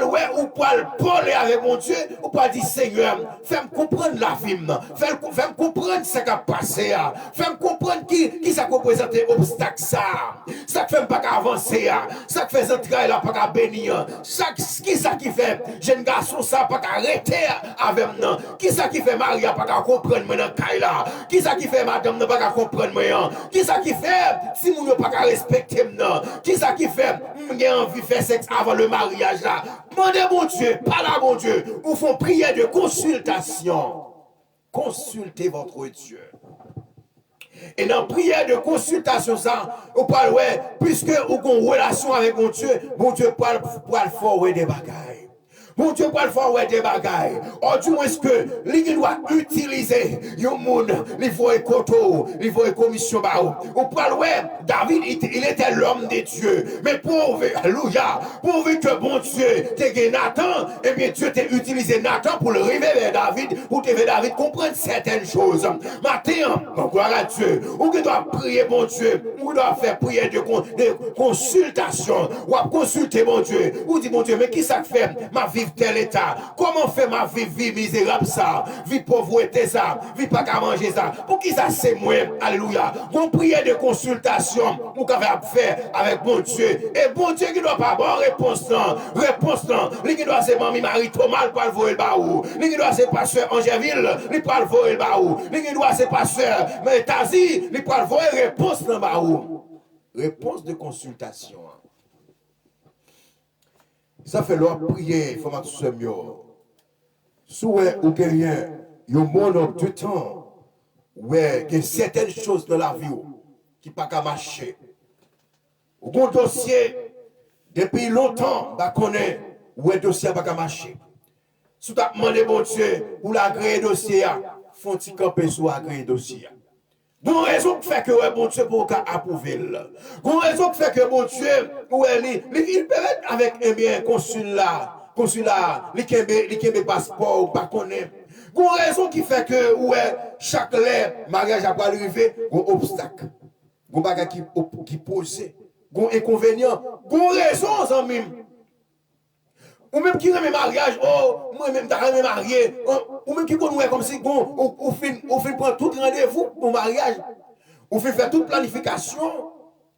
parler avec mon Dieu, ou pas dire Seigneur, fais-moi comprendre la vie, fais-moi comprendre ce qui a passé, fais-moi comprendre qui ça représente obstacle ça qui fait pas avancer, ça qui fait entrer là pas bénir, qui ça qui fait jeune garçon ça pas arrêter avec moi, qui ça qui fait Maria pas comprendre moi dans Kaila, qui ça qui fait madame pas comprendre moi, qui ça qui fait si vous ne pas respecter maintenant, qui ça qui fait j'ai envie de faire sexe avant le mariage là, demandez mon Dieu, parlez à mon Dieu, ou font prière de consultation. Consultez votre Dieu. Et dans la prière de consultation, ça, on parle, ouais, puisque vous avez une relation avec mon Dieu parle fort des bagailles. Mon Dieu parle fort des bagailles. Or, du moins, que l'Église doit utiliser le monde, il faut écouter, il faut commission. On parle, ouais, David, il était l'homme de Dieu. Mais alléluia, pourvu que bon Dieu t'ait Nathan, eh bien, Dieu t'a utilisé Nathan pour le révéler vers David, pour te faire David comprendre certaines choses. Matin, gloire à Dieu, ou qui doit prier, bon Dieu, ou doit faire prière de consultation, ou à consulter, mon Dieu, ou dit, mon Dieu, mais qui ça fait ma vie tel état? Comment fait ma vie misérable ça? Vie pauvreté ça? Vie pas qu'à manger ça? Pour qui ça c'est moi? Alléluia. Bon prière de consultation, ou qu'on va faire avec bon Dieu. Et bon Dieu qui doit pas avoir réponse non. Réponse non. Lui qui doit c'est Mamie Marie Thomas, pas le voyer le baou. Lui qui doit c'est pasteur Angeville, lui pas le voyer le baou. Lui qui doit c'est pasteur Tazi, lui pas le voyer réponse non baou. Réponse de consultation. Ça fait leur prier, il faut mettre ce mieux. Souhait ou quelqu'un, il y a un monde de temps, ouais, il y a certaines choses dans la vie qui ne peuvent pas marcher. Au bon dossier, depuis longtemps, on connaît où le dossier n'a pas marché. Si tu as demandé, bon Dieu, pour l'agréer dossier, faut-il camper sur l'agréer dossier. Bon raison qui fait que bon Dieu pour approuver. Bon raison qui fait que bon Dieu il peut être avec un bien consulat, il kembe passeport ou pas connaît. Bon raison qui fait que chaque mariage a pas arrivé, bon obstacle. Bon bagage qui pose, bon inconvénient, bon raison en même. Ou même qui remet mariage, oh, moi-même, t'as remis marié, ou même qui connaît comme si, bon, on fait prendre tout rendez-vous pour mariage, on fait faire toute planification,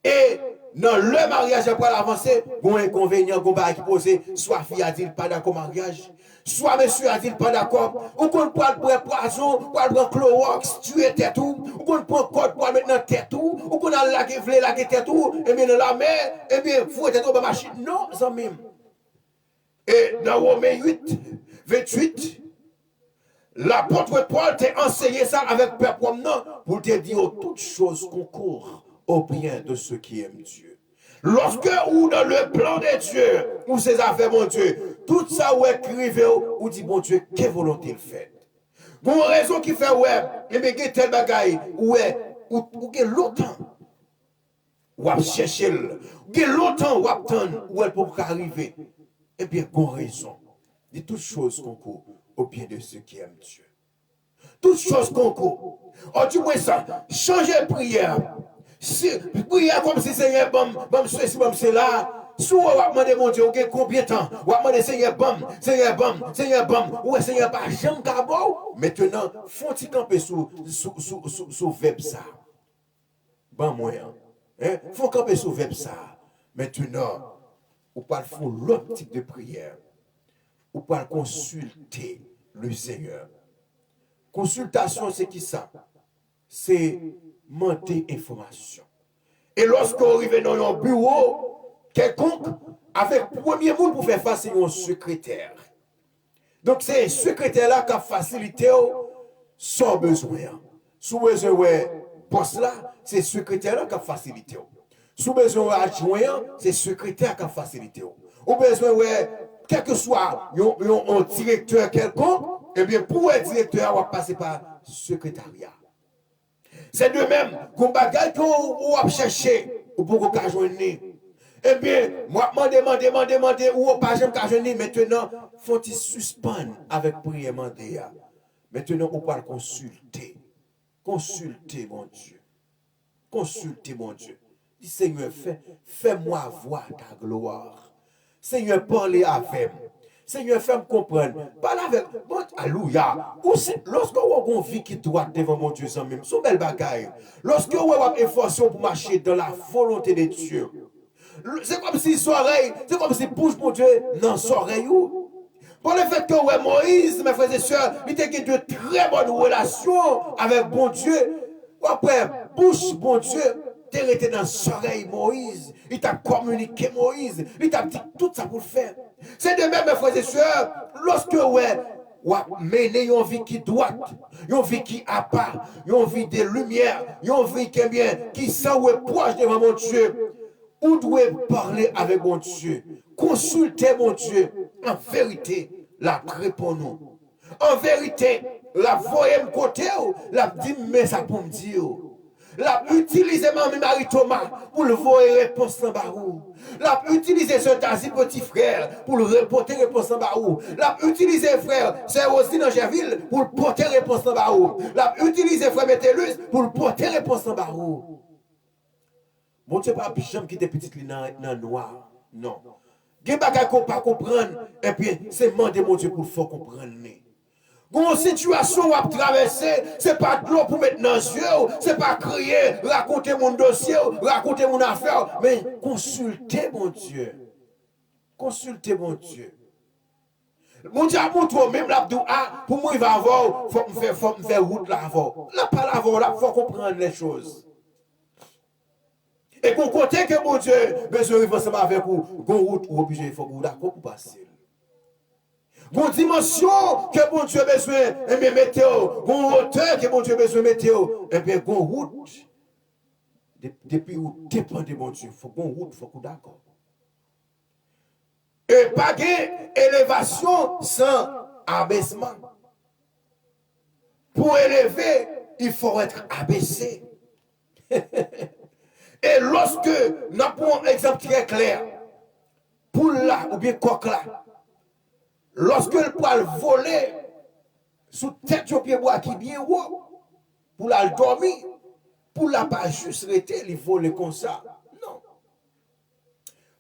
et dans le mariage, après l'avancer, bon inconvénient, bon qui posé, soit fille a dit pas d'accord mariage, soit monsieur a dit pas d'accord, ou qu'on peut prendre poison, pour prendre Clorox, tuer tête tout, ou qu'on prend code pour mettre dans tête tout, ou qu'on a lagué tête tout, et bien dans la mer, et bien, faut être dans la machine. Non, ça même. Et dans Romains 8, 28, l'apôtre Paul t'a enseigné ça avec Père Promenant pour te dire toutes choses concourent au bien de ceux qui aiment Dieu. Lorsque ou dans le plan de Dieu, ou ses affaires, mon Dieu, tout ça ou écrivez ou dit, mon Dieu, quelle volonté il fait. Bon raison qui fait, ouais, et bien, tel bagaille, ouais, ou longtemps, ou à chercher, ou longtemps, ou à attendre, ou elle peut arriver. Eh bien, bon raison de toutes choses concourent au bien de ceux qui aiment Dieu. Toutes choses concourent. Oh, du moins ça, changer de prière. Prière comme si Seigneur, bam, ceci, bam, c'est là. Si vous demandez, mon Dieu, combien de temps? Vous demandez, Seigneur, bam, ouais, Seigneur, pas jamais cabo. Maintenant, faut-il camper sous web ça? Bon moyen. Faut camper sous web ça. Maintenant, ou pas faire l'autre type de prière, ou pas consulter le Seigneur. Consultation, c'est qui ça? C'est monter information. Et lorsqu'on arrive dans un bureau, quelconque, avec le premier mot pour faire face à un secrétaire. Donc c'est un secrétaire-là qui a facilité son besoin. Sous besoin, boss là, c'est le secrétaire-là qui a facilité. Sous besoin adjoint, c'est secrétaire qui a facilité. Au besoin, quel que soit un directeur quelconque, eh bien, pour être directeur, on va passer par secrétariat. C'est de même qu'on bagaille qu'on va chercher pour qu'on joindre. Eh bien, moi, demandez, ou pas, j'aime qu'à jeûner, maintenant, faut-il suspendre avec prière, demander. Maintenant, on parle consulter. Consulter, mon Dieu. Consulter, mon Dieu. Dis, Seigneur, fais-moi voir ta gloire. Seigneur, parlez avec moi. Seigneur, fais-moi comprendre. Parle avec moi. Alléluia. Lorsque on a une vie qui doit devant mon Dieu, c'est même. C'est belle bagaille. Lorsque on a une effort pour marcher dans la volonté de Dieu. C'est comme si l'oreille, c'est comme si bouche mon Dieu dans l'oreille. Pour le fait que ouais, Moïse, mes frères et sœurs, il était de très bonnes relations avec bon Dieu. Après, bouche, bon Dieu, t'es resté dans l'oreille Moïse. Il t'a communiqué Moïse. Il t'a dit tout ça pour le faire. C'est de même, mes frères et sœurs, lorsque ouais, mener une vie qui droite, une vie qui a pas, une vie de lumière, une vie qui est bien, qui sent proche devant mon Dieu. Où doit parler avec mon Dieu? Consulter mon Dieu. En vérité, la répond nous. En vérité, la voyez me côté, la dit mais ça pour me dire. La utiliser mon mari Thomas pour le voir réponse en barou. La utiliser ce tazi petit frère pour le reporter réponse en barou. La utiliser frère, c'est aussi dans Gerville pour le porter réponse en barou. La utiliser frère Métellus pour le porter réponse en barou. Mon Dieu, pas jamais qui était petite dans le noir. Non. Il y a des choses qu'on ne pas comprendre. Et puis, c'est demander mon Dieu pour le faire comprendre. Une situation à traverser, ce n'est pas de l'eau pour mettre dans les yeux, ce n'est pas crier, raconter mon dossier, raconter mon affaire, mais consulter mon Dieu. Consulter mon Dieu. Mon Dieu, mon Dieu, même là, pour moi, il va avoir, il faut me faire route là avant. Là, pas là avant, là, il faut comprendre les choses. Et qu'on compte que mon Dieu, besoin de ensemble avec vous, qu'on route ou obligé, il faut que vous d'accord pour passer. Bon dimension que mon Dieu besoin, et bien météo, bon hauteur que mon Dieu besoin météo, et bien qu'on route. Depuis où dépend de mon Dieu, il faut qu'on route, il faut qu'on d'accord. Et pas d'élévation sans abaissement. Pour élever, il faut être abaissé. Et lorsque nous prenons un exemple très clair, pour là, ou bien coq là, lorsque le poil voler sous tête du pied bois qui bien haut, pour la dormir, pour la pas juste rester, il vole comme ça. Non.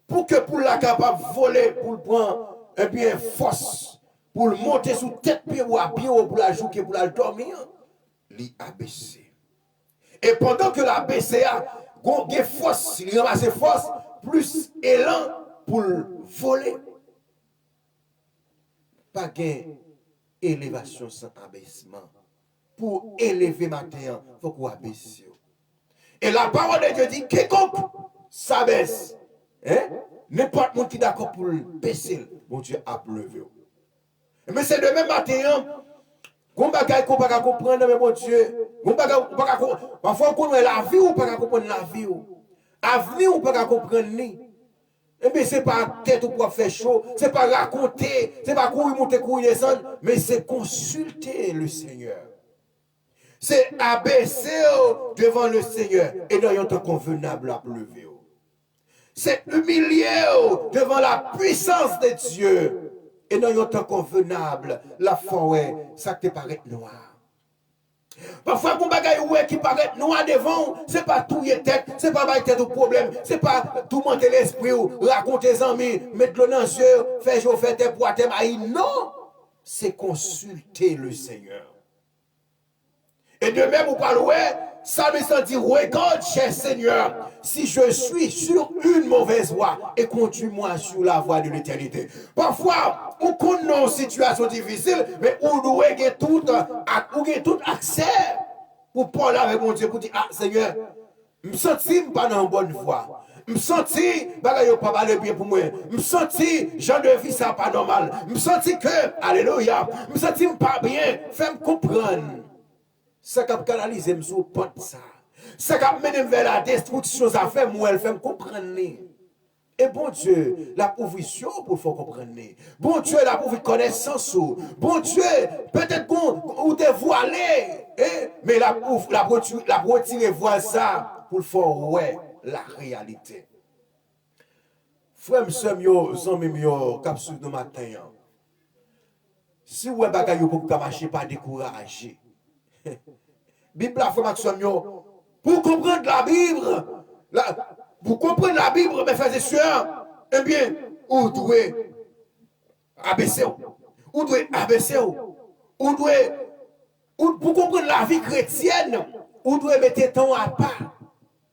Pour que pour la capable voler, pour le prendre, eh bien, force, pour le monter sous tête pied bois bien haut, pour la jouer, pour la dormir, il a baissé. Et pendant que la BCA, il y a force, il ramasse force, plus élan pour voler. Pas d'élévation sans abaissement. Pour élever matin, il faut qu'on abaisse. Et la parole de Dieu dit, quiconque s'abaisse, hein? N'importe qui qui est d'accord pour le baisser, mon Dieu a levé. Mais c'est le même matin, qu'on ne peut pas comprendre, mais mon Dieu, parfois on connaît la vie ou on ne peut pas comprendre la vie. Avenir, on ne peut pas comprendre. Mais ce n'est pas tête ou pour faire chaud, ce n'est pas raconter, ce n'est pas courir, monter, courir, descendre, mais c'est consulter le Seigneur. C'est abaisser devant le Seigneur et dans un temps convenable à lever. C'est humilier devant la puissance de Dieu et dans un temps convenable, la forêt, ça te paraît noir. Parfois, quand bagaille qui paraît noir devant, c'est pas tout y tête, c'est pas bailler tête au problème, c'est pas tout monter l'esprit ou raconter les amis, mettre l'eau dans les yeux, faire chauffer tes poids, tes mailles. Non, c'est consulter le Seigneur. Et de même, vous parlez, ça me sent dire, regarde, cher Seigneur, si je suis sur une mauvaise voie et conduis-moi sur la voie de l'éternité. Parfois, on connaît une situation difficile, mais on doit avoir tout accès pour parler avec mon Dieu, pour dire, ah Seigneur, je me sens pas dans une bonne voie. Je me sens que pas aller bien pour moi. Je me sens que genre de vie ça pas normal. Je me sens que, alléluia, je me sens pas bien. Fais-moi comprendre. Ça qui a canalisé me sur ça. Ça qui a mené vers la destruction, ça fait moi, elle fait me comprendre. Et bon Dieu, la provision pour faire comprendre. Bon Dieu, la provision connaissance. Bon Dieu, peut-être qu'on dévoiler, mais la retirer voir ça pour faire ouais la réalité. frère, sœur, yo, zami, yo, cap sur nos matins. Si vous avez bagay pour marcher, pas décourager. Bible, la frère, yo, pour comprendre la Bible, pour comprendre la Bible, mes frères et sœurs, eh bien, vous devez abaisser. Vous devez abaisser. Vous devez, pour comprendre la vie chrétienne, vous devez mettre temps à part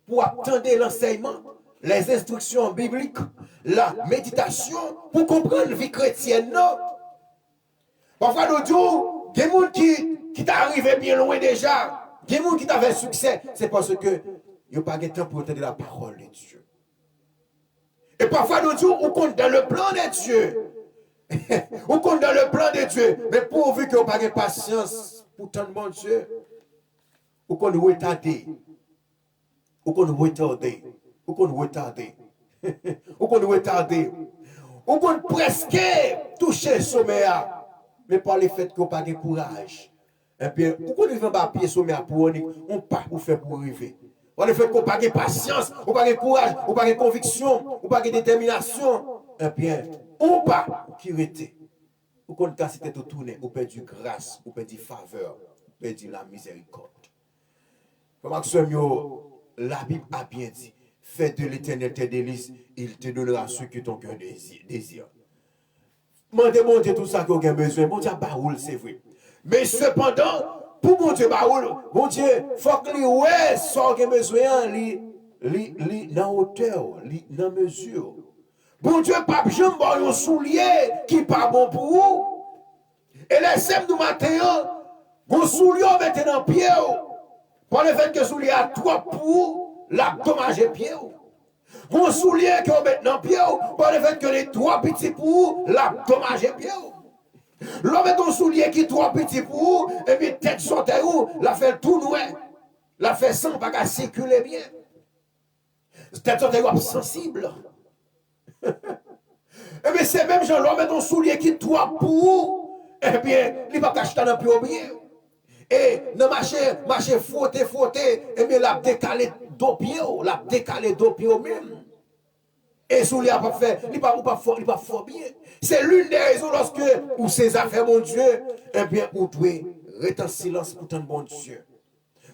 pour attendre l'enseignement, les instructions bibliques, la méditation, pour comprendre la vie chrétienne. Non? Parfois, nous disons, il y a des gens qui t'est arrivé bien loin déjà, il y a des gens qui t'ont fait succès, c'est parce que ils n'ont pas de temps pour entendre la parole de Dieu. Et parfois, nous disons, on compte dans le plan de Dieu. On compte dans le plan de Dieu. Mais pourvu qu'on n'ait pas de patience pour tant de bon Dieu, on compte retarder. On compte retarder. On compte retarder. On compte retarder. On compte presque toucher le sommet. Mais par le fait qu'on n'a pas de courage. Et bien, on compte ne pas pied sommet pour on pas pour faire pour arriver. Par le fait qu'on n'a pas de patience, on n'a pas de courage, on n'a pas de conviction, on n'a pas de détermination. Eh bien, on pas qui était. Ou qu'on casse tête au tourner, ou perdu grâce, ou perdu faveur, ou perdu la miséricorde. Comme la Bible a bien dit, fais de l'éternel tes délices, il te donnera ce que ton cœur désire. Mandez mon Dieu tout ça qu'on a besoin, mon Dieu baoul, c'est vrai. Mais cependant, pour mon Dieu baoul, mon Dieu, il faut que lui ouais, ça qu'on a besoin, li dans hauteur, li dans mesure. Bon Dieu, pas besoin de un soulier qui n'est pas bon pour vous. Et les sèmes du matin, vos souliers mettez dans le pied. Pour le fait que le soulier a trop pour vous, la dommage est pied. Vos souliers que vous mettez dans le pied, pour le fait que les trois petits pour vous, la dommage est pied. L'homme met un soulier qui est trop petit pour vous, et puis tête sortie où, la fait tout noué. La fait sans pas circuler bien. Tête sortie où, sensible. Eh bien, c'est même gens, l'homme met un soulier qui doit pour, eh bien, il va cacher dans le pied au bien. Et dans marcher frotter, eh bien, l'a décalé deux pieds, l'a décalé deux pieds même. Et soulier a pas fait, il pas fort bien. C'est l'une des raisons lorsque, pour ces affaires, mon Dieu, eh bien, vous devez rester en silence pour ton bon Dieu.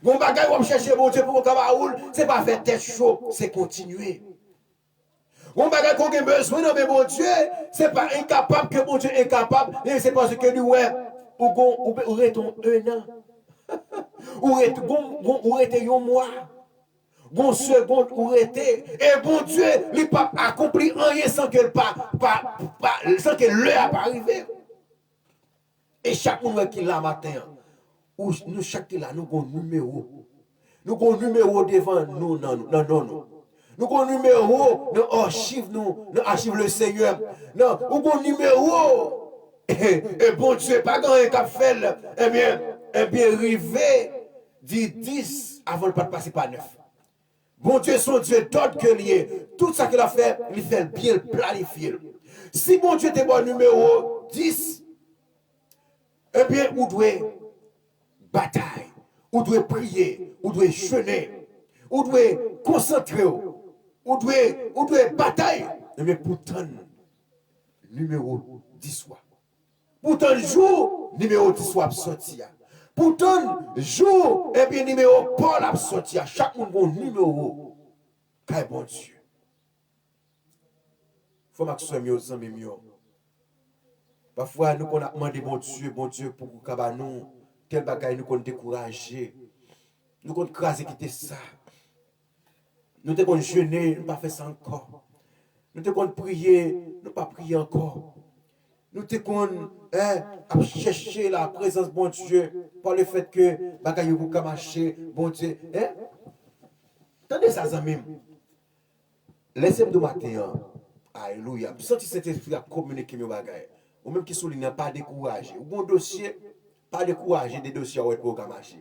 Bon bagage, vous cherchez mon Dieu pour vous cabaroul, c'est pas faire tête chaud, c'est continuer. On bagage qu'on a besoin de mon Dieu, c'est pas incapable que mon Dieu est incapable, mais c'est parce que nous, ouais, ou restons un an, ou restons un mois, bon seconde, ou restons, et bon Dieu, il n'a pas accompli rien sans que sans que l'heure n'a pas arrivé. Et chaque monde qui l'a matin, ou nous, chaque là, nous avons un numéro. Nous avons un numéro devant nous, non. Nous avons un numéro, nous archive le Seigneur. Non, nous avons un numéro. Et bon Dieu, pas grand qui a fait, eh bien, rivé, dit 10 avant de pas passer par 9. Bon Dieu, son Dieu d'autre que lié. Tout ça qu'il a fait, il fait bien planifier. Si bon Dieu était bon numéro 10, eh bien, vous devez bataille, vous devez prier, vous devez jeûner, vous devez concentrer. Ou doit bataille. Mais pourtant, numéro 10 soit. Pourtant, jour, numéro 10 soit sorti. Pourtant, jour, et bien, numéro Paul a sorti. Chaque monde a un numéro. Quel bon Dieu. Il faut que ce soit mieux, mieux. Parfois, nous avons demandé bon Dieu, pour nous, quel bagaille nous avons découragé. Nous avons crasé quitter ça. Nous devons jeûner, nous ne pas faire ça encore. Nous devons prier, nous ne pas prier encore. Nous devons chercher la présence de bon Dieu par le fait que bagaille vous marcher, bon Dieu. Attendez ça, amis. Laissez-moi de matin. Alléluia. Sentez cet esprit à communiquer mes bagailles. Ou même qui souligne pas découragé. Ou bon dossier, pas découragé des dossiers où vous pouvez marcher.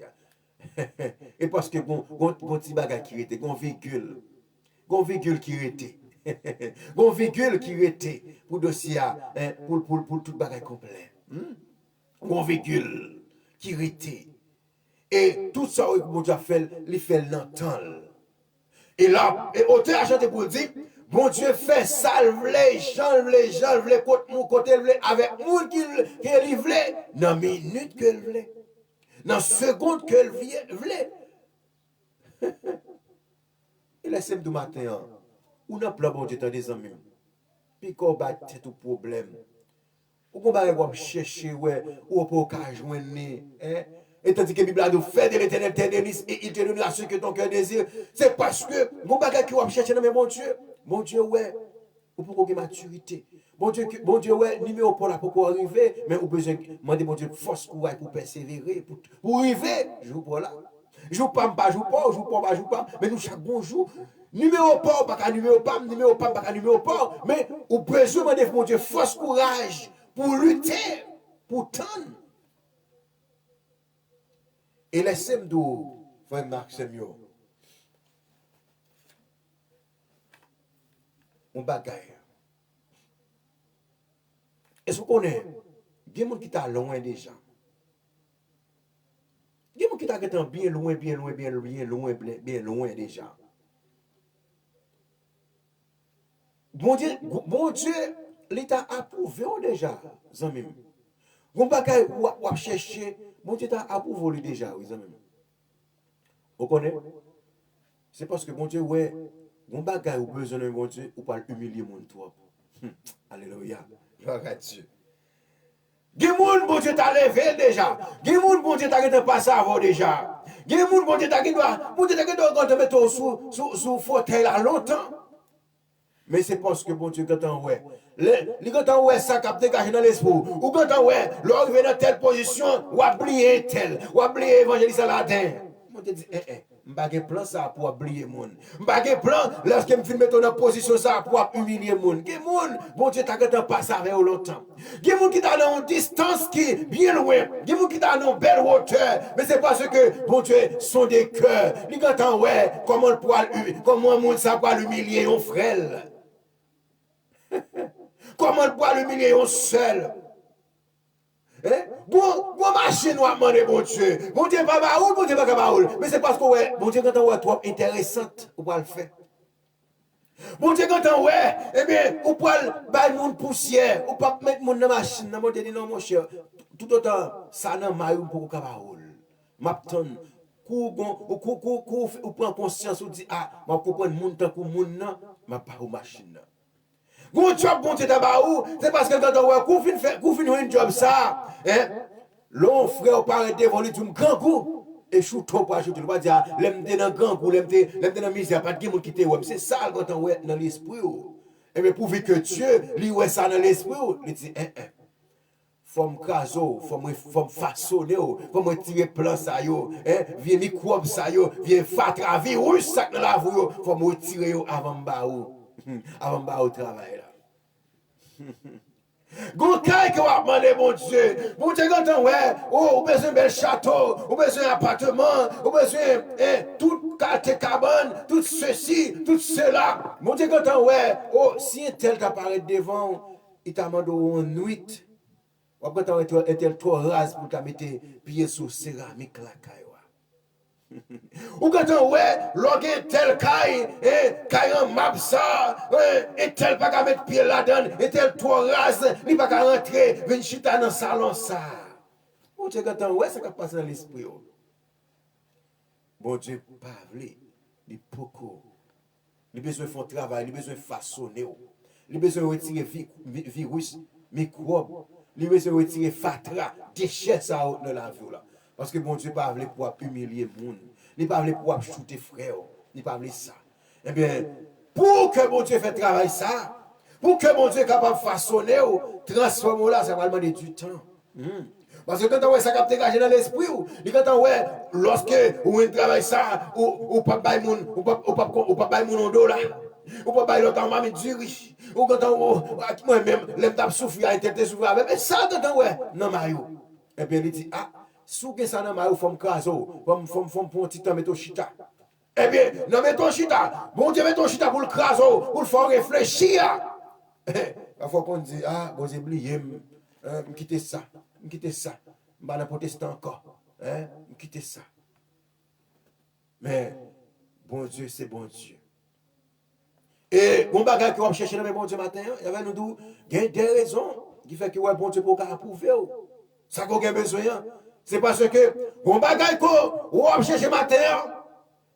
Et parce que bon petit bagage qui était, bon véhicule qui était, bon véhicule qui était pour dossier, pour tout bagage complet. Bon véhicule qui était. Et tout ça, mon Dieu a fait, il fait l'entendre. Et là, et auteur a chanté pour dire, Bon Dieu fait ça, le voulait, Jean le voulait, côté le voulait, avec monde qu'il voulait, dans minute que le voulait, dans seconde que le voulait. Et laissez-moi du matin, ou n'a pas bon Dieu dans des amis, puis qu'on bat tout problème. Ou qu'on va chercher, ouais, ou pour qu'à joindre, hein? Et tandis que la Bible a dit, fais de l'éternel tes délices et il te donnera ce que ton cœur désire. C'est parce que, mon bagage qui va chercher, mais mon Dieu, ouais, ou pour qu'on ait maturité. Bon Dieu, ouais, numéro pour la pour arriver, mais ou besoin, demander mon Dieu, force courage pour persévérer, pour arriver, jour pour là. Joue pas, joue pas, mais nous chaque bon jour, numéro pas numéro pas, numéro pas, mais au besoin de mon Dieu, force courage pour lutter, pour tendre. Et laissez-moi dire, frère Maxime, mon bagaille. Est-ce qu'on connaît? Il y a des gens qui sont loin déjà. Il y a des gens qui sont bien loin déjà. Bon Dieu, l'État a approuvé déjà, amis. Bon bagaille ou chercher, bon Dieu t'a approuvé déjà, oui, amis. Vous connaissez? C'est parce que bon Dieu, ouais, bon bagaille ou besoin de bon Dieu, ou pas humilier mon toi. Alléluia. Gloire à Dieu. Gimoun, bon Dieu t'a levé déjà. Gimoun, bon Dieu t'a passé avant déjà. Gimoun, bon Dieu t'a te mettre sous fauteuil là longtemps. Mais c'est parce que bon Dieu, quand on ouais, quand on ouais, ça cap dégagé dans l'esprit, ou quand on ouais, l'arrivé dans telle position, ou oublier tel, ou oublier évangéliste Aladdin. Mon Dieu dit, m'bagé plan ça pour oublier moun. M'bagé plan, lorsque me filme dans position ça pour humilier moun. Gen moun, bon Dieu t'a quand passé avec longtemps. Gen moun qui t'a dans une distance qui est bien loin. Gen moun qui t'a dans une belle hauteur. Mais c'est parce que bon Dieu sont des cœurs. Li quand on ouais, comment moun ça pour l'humilier on frère. Comment le boire l'humilier au seul? Bon machine ou demander bon Dieu. Bon Dieu pas baoul, bon Dieu pas baoul. Mais c'est parce que ouais, bon Dieu quand on est trop intéressante, ou pas le faire. Bon Dieu quand on ouais, eh bien, ou pas bail moun poussière, ou pas mettre moun dans machine, dans mon dit non mon cher. Tout autant ça nan maillou pour baoul. M'attend ou prend conscience ou dit ah, m'a comprendre moun tant pour moun nan, m'a pas ou machine. Bon job, bon Dieu tabaou, c'est parce que quand on voit qu'on finit un job ça, l'on frère paraît devant lui tout grand coup, et chou trop pour ajouter, on va dire, l'aime dans grand coup, l'aime dans misère, pas de monde qui te ouais, c'est ça quand on voit dans l'esprit. Et bien pour que Dieu, lui ouais ça dans l'esprit, il dit, faut me craser, faut me façonner, faut me tirer plan ça yo, viens microbe ça yo, viens fatra virus ça dans la vie, faut me tirer avant baou. Avant de travail là. Goukay que va demander mon Dieu. Bon Dieu quand on ouais, oh, on besoin de bel château, on besoin d'appartement, on besoin tout quartier cabane, tout ceci, tout cela. Mon Dieu quand on ouais, oh, si un tel t'apparaît devant, il t'a demandé en nuit. Ou quand on est trop rase pour t'a mettre pied sous céramique la caille. Ou quand on ouais, loguer tel caille, caille en map ça, et tel pas qu'à mettre pied là-dedans, et tel trop rase, il pas qu'à rentrer, venir chita dans le salon ça. Bon Dieu, quand on ouais, ça qui passe dans l'esprit. Bon Dieu, pas vle, il beaucoup. Il besoin de faire travail, il besoin de façonner, il besoin de retirer virus, microbes, il besoin de retirer fatra, déchets ça dans la vie là. Parce que bon Dieu pas voulu pour humilier le monde. Il pas voulu pour shooter frère. Il pas voulu ça. Eh bien, pour que bon Dieu fasse travail ça, pour que bon Dieu soit capable de façonner, transformer là, ça va demander du temps. Parce que quand on voit ça qui dégagé dans l'esprit, quand on voit lorsque on travaille ça, ou pas bailler moun, ou pas bailler moun en dollar. Ou pas bailler l'autre mamie du riche. Ou quand on moi-même, l'aime tape souffrir, à tête souffrir avec. Mais ça, quand on voit, non, Mario. Eh bien, il dit, ah, sous que ça n'a pas eu femme craso, femme pour un petit temps mettre chita. Eh bien, non mettons chita. Bon Dieu mettons chita pour le craso, pour le faire réfléchir. Parfois qu'on dit ah, bon j'ai oublié, me quitter ça, m'ba n'a protestant encore, me quitter ça. Mais bon Dieu c'est bon Dieu. Et mon bagage que vous cherchez dans le bon Dieu matin, il y avait nous dit, il y a des raisons qui fait que ouais, bon Dieu pour approuver. Ça qu'on a besoin. C'est parce que mon bagage que vous cherchez matin,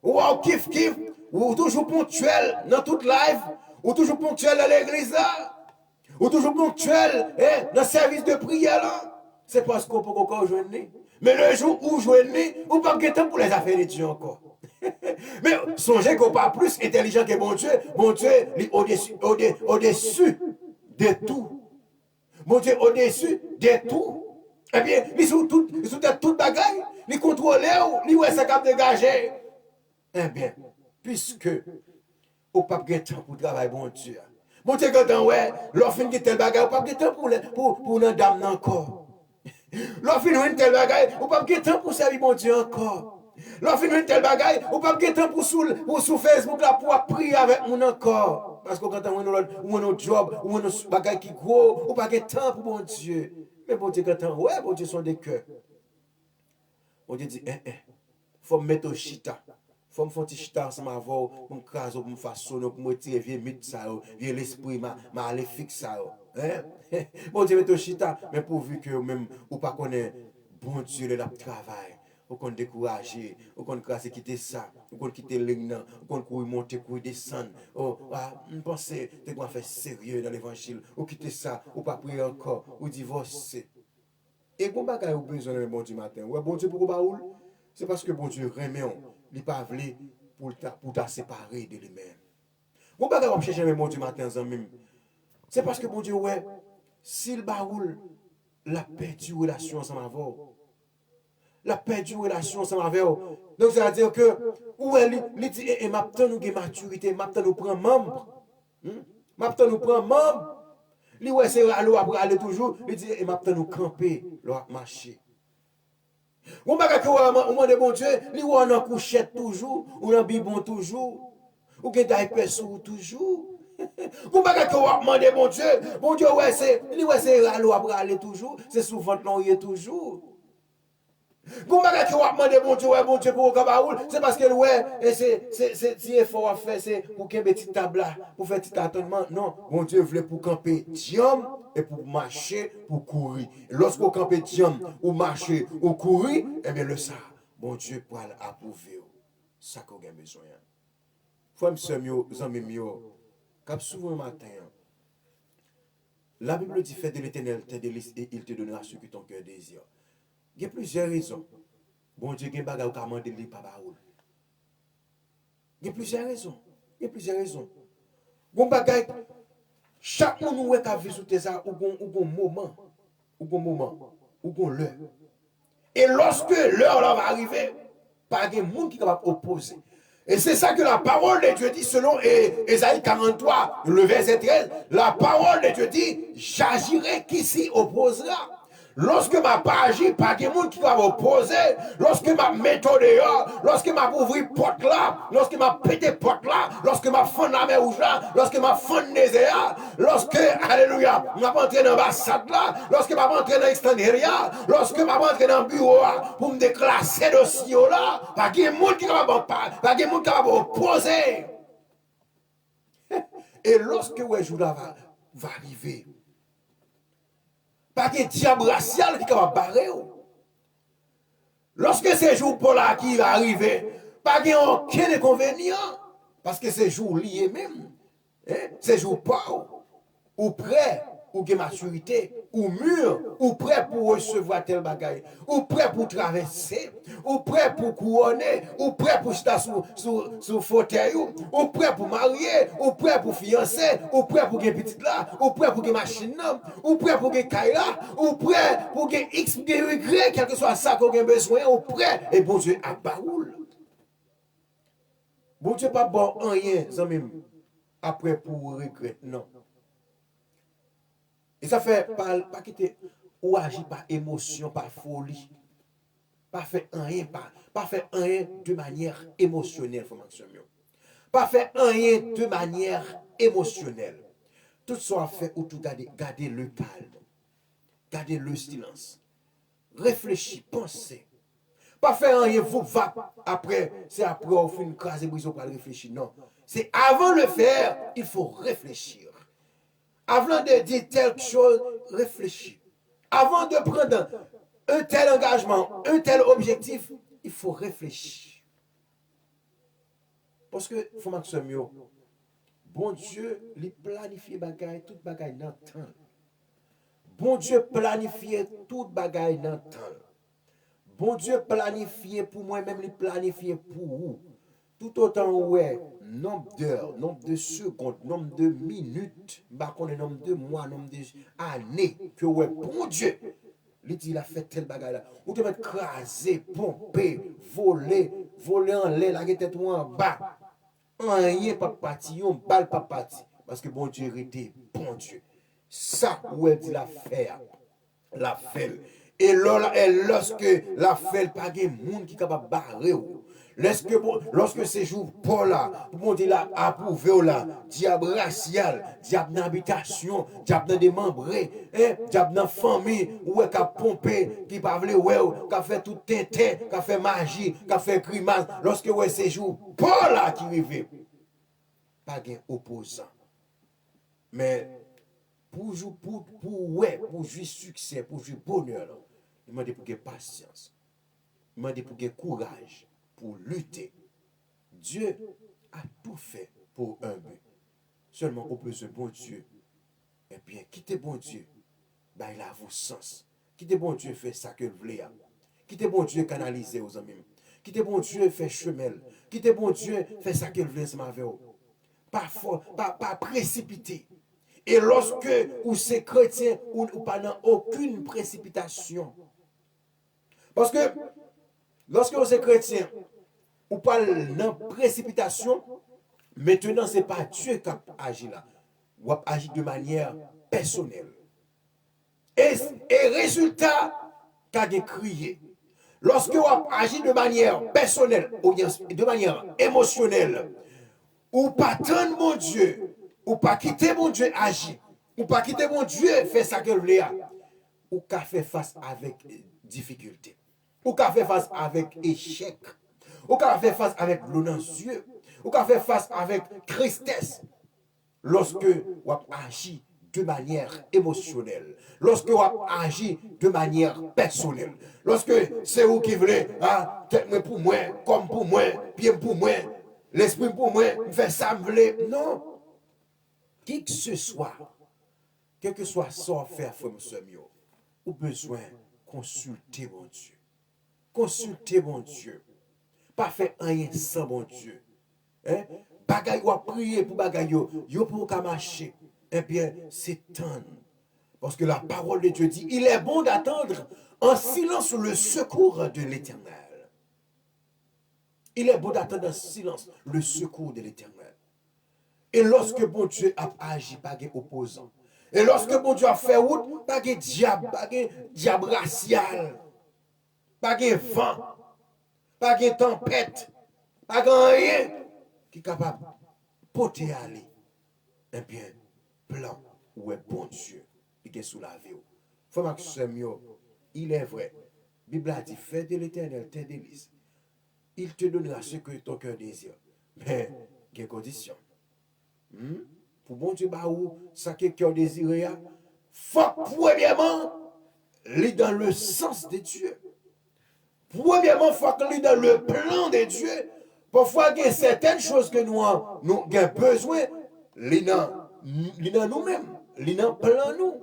ou kiff kiff, ou toujours ponctuel dans toute live, ou toujours ponctuel dans l'église là, ou toujours ponctuel dans le service de prière là. C'est parce qu'on peut encore joindre. Mais le jour où joindre, ou pas de temps pour les affaires de Dieu encore. Mais songez qu'on pas plus intelligent que mon Dieu est au-dessus de tout. Mon Dieu au-dessus de tout. Eh bien, il est sous tout bagaille, il contrôle, il est capable de dégager. Eh bien, puisque au pas de temps pour travailler, bon Dieu. Bon Dieu, quand ouais, l'offre qui tel bagaille, au pas de temps pour une dame encore. L'offre une tel bagaille, au pas de temps pour servir bon Dieu encore. L'on fait une telle bagaille, ou pas de temps pour sur Facebook là pour prier avec mon encore. Parce que quand on a un job, ou un bagaille qui gros, ou pas de temps pour mon Dieu. Mais bon Dieu, quand ouais, bon Dieu sont des cœurs. Bon Dieu dit, faut me mettre au chita. Faut me faire un petit chita ensemble avec vous, pour me craser, pour me façonner, pour me tirer vieux mythe ça, vieux l'esprit, ma aller fixe ça. Bon Dieu, mettre au chita, mais pourvu que même, ou pas connaît, bon Dieu, le travail. Ou qu'on décourager, ou qu'on crasse quitter ça, ou qu'on quitter l'ignan, ou qu'on courir monter, courir descendre. Oh, on pense que tu faire sérieux dans l'évangile, ou quitter ça, ou pas prier encore, ou divorcer. Et quand vous avez besoin de bon Dieu matin, ouais, bon Dieu pour vous, c'est parce que bon Dieu remet, il pas voulu pour ta séparer de lui-même. Vous avez chercher le bon Dieu matin, c'est parce que bon Dieu, ouais, s'il baoule, la perdu relation ensemble avec vous. La perdu relation ensemble avec vous. Donc, ça veut dire que, ouais, il dit, et maintenant nous avons maturité, maintenant nous prenons membre. Maintenant nous prenons membre. Il ouais, c'est aller toujours, il dit, et maintenant nous camper, marcher. On va que au moins de bon Dieu, il ou en couchette toujours, ou en bibon toujours, ou que diaper sous toujours. On va que on demander bon Dieu ouais c'est aller toujours, c'est souvent l'on toujours. Bon bagage que vous demandez bon Dieu pour Kabaoul, c'est parce que ouais, c'est si effort à faire c'est pour qu'il y ait une petite table là, pour faire petit attendement. Non, bon Dieu voulait pour camper diam et pour marcher, pour courir. Lorsque vous campez diam ou marcher ou courir, eh bien le ça, bon Dieu pour approuver. Ça qu'on a besoin. Faut me semio, zami mio, cap souvent matin. La Bible dit fait de l'Éternel tes délices et il te donnera ce que ton cœur désire. Il y a plusieurs raisons. Bon Dieu, il y a des choses qui ont été parole. Il y a plusieurs raisons. Il y a plusieurs raisons. Bon bagay, chaque monde qui a vu sur ça, ou un moment, ou l'heure. Et lorsque l'heure va arriver, pas de monde qui est capable d'opposer. Et c'est ça que la parole de Dieu dit selon Ésaïe 43, le verset 13. La parole de Dieu dit, j'agirai qui s'y opposera. Lorsque ma pas agi, pas de monde qui va m'opposer. Lorsque ma méthode dehors, lorsque ma ouvrir porte là, lorsque ma pété porte là, lorsque ma fond la mer rouge là, lorsque ma fond désert, lorsque, alléluia, ma pas entrer dans l'ambassade là, lorsque ma pas entrer dans l'extérieur, lorsque ma pas entrer dans le bureau pour me déclasser dossier là, pas de monde qui va m'opposer. Et lorsque ouais, jour là va arriver, pas de diable racial qui va barrer. Lorsque ces jours pour là qui va arriver, pas de aucun inconvénient, parce que ces jours liés même, ces jours pas, ou prêt, ou de maturité, ou mûr, ou prêt pour recevoir tel bagaille, ou prêt pour traverser, ou prêt pour couronner, ou prêt pour estar sous fauteuil, ou prêt pour marier, ou prêt pour fiancer, ou prêt pour gagner petit là, ou prêt pour gagner machine là, ou prêt pour gagner caille là, ou prêt pour gagner X, Y, quel que soit ça qu'on a besoin, ou prêt, et bon Dieu a baoul. Bon Dieu pas bon rien, après pour regret, non. Et ça fait pas quitter ou agir par émotion, par folie. Pas faire rien, pas faire rien de manière émotionnelle, pas faire rien de manière émotionnelle. Tout soit fait ou tout garder le calme, garder le silence. Réfléchis, pensez. Pas faire rien, vous va après, c'est après on fait une crase et brise, on va réfléchir. Non. C'est avant de le faire, il faut réfléchir. Avant de dire telle chose, réfléchir. Avant de prendre un tel engagement, un tel objectif, il faut réfléchir. Parce que, il faut que mieux. Bon Dieu, il planifie bagaille, tout bagaille dans le temps. Bon Dieu planifie tout bagaille dans le temps. Bon Dieu planifié pour moi-même, il planifié pour vous. Tout autant ouais, nombre d'heures, nombre de secondes, nombre de minutes, nombre de mois, nombre d'années, que ouais, bon Dieu, il a fait tel bagage là. Ou te mettre craser, pomper, voler en l'air, la tête en bas. Rien pas parti, on balle pas parti. Parce que bon Dieu était bon Dieu. Ça, où est-il la faire? La fait. Et lorsque la fait, pas de monde qui est capable de barrer. Lorsque ces jours, Paul là, pour monter là, approuvé là, diable racial, diable d'habitation, diable de démembré, diable de famille, ou est qui a pompé, qui pas voulu, qui a fait tout tintin, qui a fait magie, qui a fait grimace, lorsque ouais, ces jours, Paul là qui arrive, pas de opposant. Mais pour jouir succès, pour jouir bonheur, il m'a dit pour gagner patience, il m'a dit pour gagner courage, pour lutter. Dieu a tout fait pour un but. Seulement, au plus de bon Dieu, eh bien, quittez bon Dieu, ben, il a vos sens. Quittez bon Dieu, fait ça que vous voulez. Quittez bon Dieu, canaliser aux amis. Quittez bon Dieu, fait chemin. Quittez bon Dieu, fait ça que vous voulez, c'est ma vie. Pas précipiter. Et lorsque vous êtes chrétien, ou pas dans aucune précipitation. Parce que lorsque vous êtes chrétien, ou pas dans précipitation, maintenant ce n'est pas Dieu qui agit là. Ou agit de manière personnelle. Et résultat, qui a crié. Lorsque vous agit de manière personnelle, ou de manière émotionnelle, ou pas tant mon Dieu, ou pas quitter mon Dieu agir, ou pas quitter mon Dieu faire ça que vous voulez, ou qu'à faire face avec difficulté, ou qu'à faire face avec échec, ou qu'à faire face avec l'onancieux, ou qu'à faire face avec tristesse, lorsque vous agit de manière émotionnelle, lorsque vous agit de manière personnelle, lorsque c'est vous qui voulez, tête pour moi, comme pour moi, pied pour moi, l'esprit pour moi, faire ça, me voulez. Non. Qui que ce soit, quel que soit son faire, frère, ou besoin de consulter mon Dieu. Consulter mon Dieu. Pas faire rien sans mon Dieu. Hein? Bagay ou prier pour bagay yo pour qu'à marcher. Eh bien, c'est temps. Parce que la parole de Dieu dit, il est bon d'attendre en silence le secours de l'Éternel. Il est bon d'attendre en silence le secours de l'Éternel. Et lorsque bon Dieu a agi, pas de opposant. Et lorsque bon Dieu a fait route, pas de diable racial, pas de vent, pas de tempête, pas de rien qui est capable de porter aller. Eh bien, plan où est bon Dieu qui est sous la vie. Faut que il est vrai. La Bible a dit, fais de l'Éternel tes délices. Il te donnera ce que ton cœur désire. Mais, il y a une condition. Pour bon Dieu, ça que cœur désiré, faut premièrement, aller dans le sens de Dieu. Premièrement, il faut aller dans le plan de Dieu. Parfois, il y a certaines choses que nous avons besoin, les dans nous-mêmes, les dans le plan nous.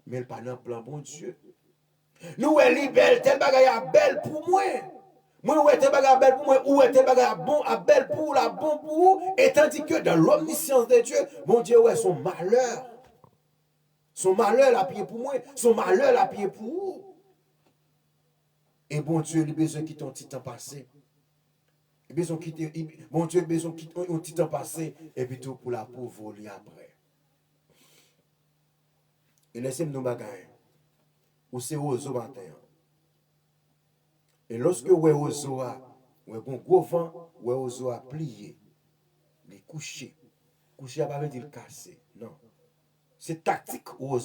Mais pas dans le plan bon Dieu. Nous, elle est belle, tel bagage belle pour moi. Moi, ouais, tel bagage belle pour moi, ou tel bagage bon, belle pour la bon pour vous. Et tandis que dans l'omniscience de Dieu, mon Dieu, ouais, son malheur l'a pied pour moi, son malheur l'a pied pour vous. Et bon Dieu, il a besoin de quitter un petit temps passé. Il a besoin de quitter, bon Dieu, il a besoin de quitter un petit temps passé, et puis tout pour la pauvre voler après. Et laissez-moi nous bagaille. Ou c'est aux matin. Et lorsque vous avez un gros vent, vous avez plié, les coucher. Coucher n'a pas dire casser. Non. C'est tactique aux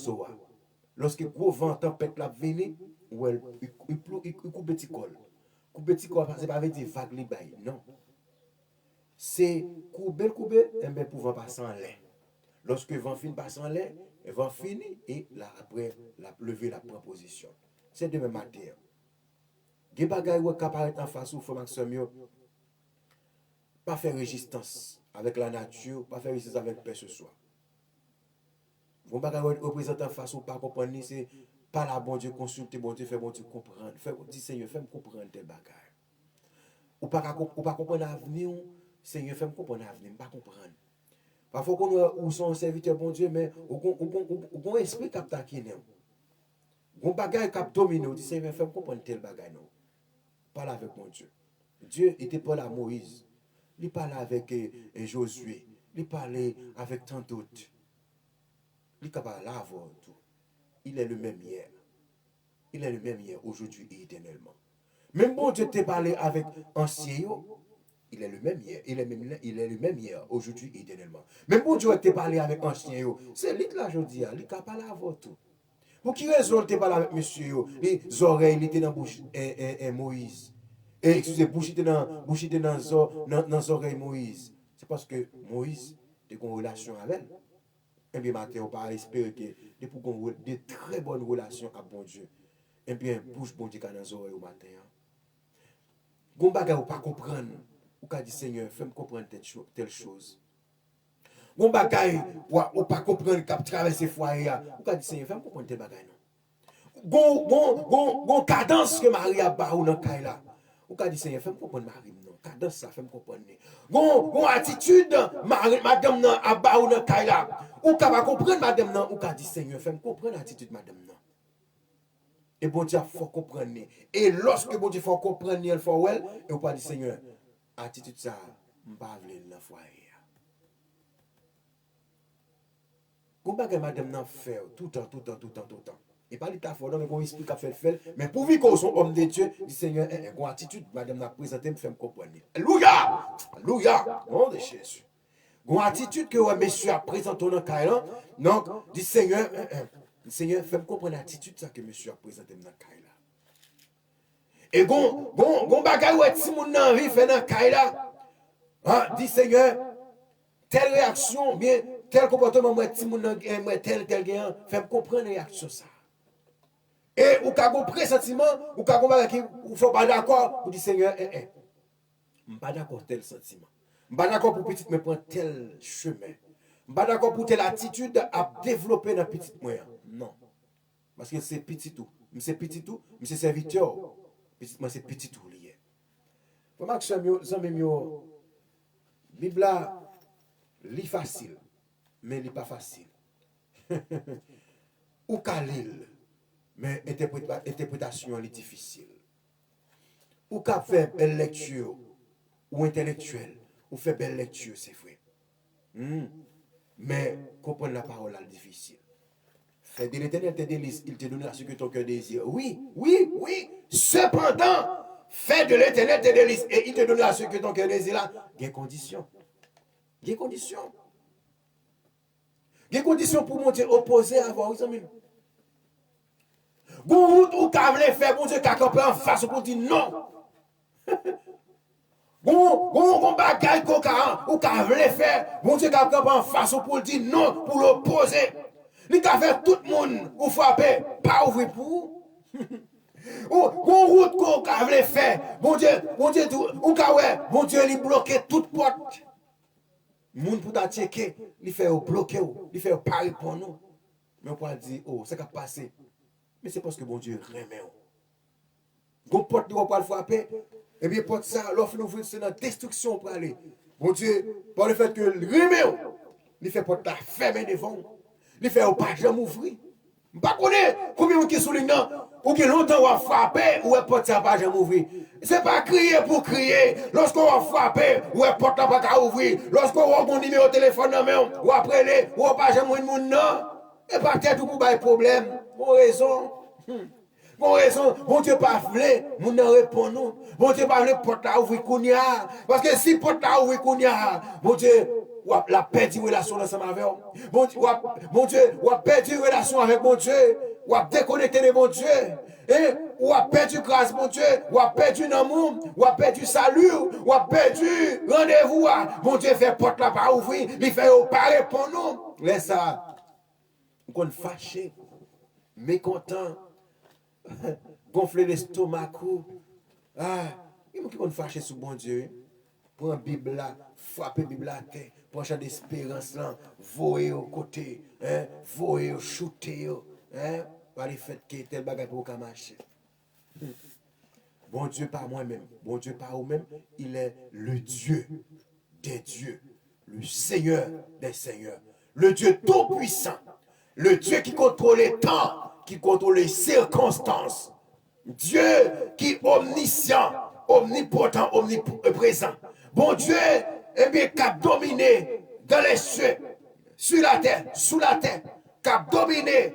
lorsque gros vent tempête la venir, il coupe petit col. Coup petit corps, c'est pas veut dire vague li bay, non. C'est couper, et bien pouvoir passer en l'air. Lorsque vent fin passe en l'air, vent fini, et là après, la lever la proposition. C'est de même matière. Des bagages qui apparaissent en face ou faut pas faire résistance avec la nature, pas faire résistance avec personne ce soir. Vous bagages représenter en face ou pas comprendre, c'est pas la bon Dieu consulter, bon Dieu, faire bon Dieu comprendre. Faire dire Seigneur, fais-moi comprendre tes bagages. Ou pas comprendre l'avenir, Seigneur, fais-moi comprendre l'avenir, pas comprendre. Parfois, qu'on sont serviteurs bon Dieu, mais on esprit qui a taquiné. On bagaille qui a dominé, on dit Seigneur, fais-moi comprendre tel bagaille. Non. Parle avec mon Dieu. Dieu était pas là à Moïse. Il parlait avec Josué. Il parlait avec tant d'autres. Il est capable d'avoir tout. Il est le même hier. Il est le même hier, aujourd'hui et éternellement. Même bon Dieu t'a parlé avec ancien, il est le même hier. Il est le même hier, aujourd'hui et éternellement. Même bon Dieu t'a parlé avec ancien, c'est lui là, je dis, il est capable d'avoir tout. Pour qui raison t'a parlé avec monsieur, les oreilles, il était dans la bouche Moïse. Excusez, bouche était dans les oreilles Moïse. C'est parce que Moïse a une relation avec elle. Et bien, matin, on va espérer que pour qu'on ait de très bonnes relations avec bon Dieu. Et bien, bouche bon Dieu dans les oreilles au matin. Gon bagay ou pas comprendre. Ou ka dit Seigneur, fais-moi comprendre telle chose. Gon bagay ou pas comprendre k'ap traverser foyer. Ou ka dit Seigneur, fais-moi comprendre tel bagay non. Gon cadence que Marie a ba ou dans kay là. Ou ka dit Seigneur, fais-moi comprendre Marie non. Cadence ça fais-moi comprendre. Gon attitude madame nan a ba ou dans kay là. Ou ka pas comprendre madame nan, ou ka dit Seigneur, fais-moi comprendre attitude madame nan. Et bon Dieu, il faut comprendre. Et lorsque bon Dieu faut comprendre, il faut well, et on pas dire Seigneur, attitude ça, je ne pas dans le foyer. Comment que madame n'a fait tout le temps. Et pas l'état fort, mais on explique à faire, mais pour vivre comme son homme de Dieu, dit Seigneur, une attitude, madame n'a présenté, me fait me comprendre. Alléluia! Alléluia! Nom de Jésus. Une attitude que monsieur a présenté dans le cas, donc, dit Seigneur, Seigneur, fais-moi comprendre l'attitude que monsieur a présenté dans le cas. Et gon bagay ou si moun nan ri fait dans kay là. Hein, dit Seigneur, telle réaction, bien tel comportement moi si moun nan moi tel gen, fait comprendre réaction ça. Et ou ka gon pressentiment, ou ka gon bagay qui ou faut pas d'accord, ou dit Seigneur, pas d'accord tel sentiment. Pas d'accord pour petit me prendre tel chemin. Pas d'accord pour telle attitude à développer dans petit moyen. Non. Parce que c'est petit tout. C'est petit tout, c'est serviteur. Moi, c'est petit tout lié. Pour moi, la Bible, lit facile, mais lit pas facile. Ou kalil, mais interprétation est difficile. Ou qu'a fait belle lecture, ou intellectuelle, ou fait belle lecture, c'est vrai. Mais comprendre la parole est difficile. Fait de l'Éternel tes délices, il te donnera ce que ton cœur désire. Oui. Cependant, fais de l'Éternel tes délices et il te donnera ce que ton cœur désire là. Il y a conditions. Il y a conditions. Il y a conditions pour monter opposé à avoir les amis. Bon route ou qu'a voulu faire, bon Dieu qu'a campé en face pour dire non. Bon bagaille ou qu'a voulu faire, bon Dieu qu'a campé en face pour dire non, pour l'opposer. Il a fait tout le monde ou frapper, pas ouvrir pour. Bon route qu'on a fait, bon Dieu, ou bon Dieu, il bloqué toute porte. Moun pour ta checker, il fait bloquer, il fait pas répondre nous. Mais on peut dire, oh, ça qui a passé. Mais c'est parce que bon Dieu remet. Bon porte nous pas frapper, et bien porte ça, l'offre nous c'est dans destruction pour aller. Bon Dieu, par le fait que le remet, il fait porte la fermer devant. Il fait pas jamais ouvrir. Je ne sais pas combien de souligne ou qui longtemps on va frapper ou porte ça pas jamais ouvrir. Ce n'est pas crier pour crier. Lorsqu'on va frapper ou porte pas ouvrir. Lorsqu'on va mon numéro de téléphone ou après les ou pas jamais moun non. Et pas tête pour pas problème. Bon raison. Bon raison, bon Dieu pas voulu, moun nan répond nous. Bon Dieu pas voulu porte la ouvrir kounya. Parce que si porte la ouvrir kounya, bon Dieu la perdu relation ensemble avec bon Dieu, ou a perdu relation avec mon Dieu, ou a déconnecté de mon Dieu, et ou a perdu grâce, mon Dieu, ou a perdu amour, ou a perdu salut, ou a perdu rendez-vous, mon Dieu fait porte là pas ouvrir, il fait pas répondre nous. Laisse ça, qu'on fâché, mécontent, gonfler l'estomac, il y a qui fâché sur bon Dieu. Prends la Bible là, frapper la Bible là, prends champ d'espérance là, voyer au côté, voyer au shooter, par le fait que tel bagage pour qu'à marcher. Bon Dieu par moi-même, bon Dieu par vous-même, il est le Dieu des dieux, le Seigneur des seigneurs, le Dieu tout-puissant, le Dieu qui contrôle les temps, qui contrôle les circonstances, Dieu qui est omniscient, omnipotent, omniprésent. Bon Dieu, eh bien, qui a dominé dans les cieux, sur la terre, sous la terre, qui a dominé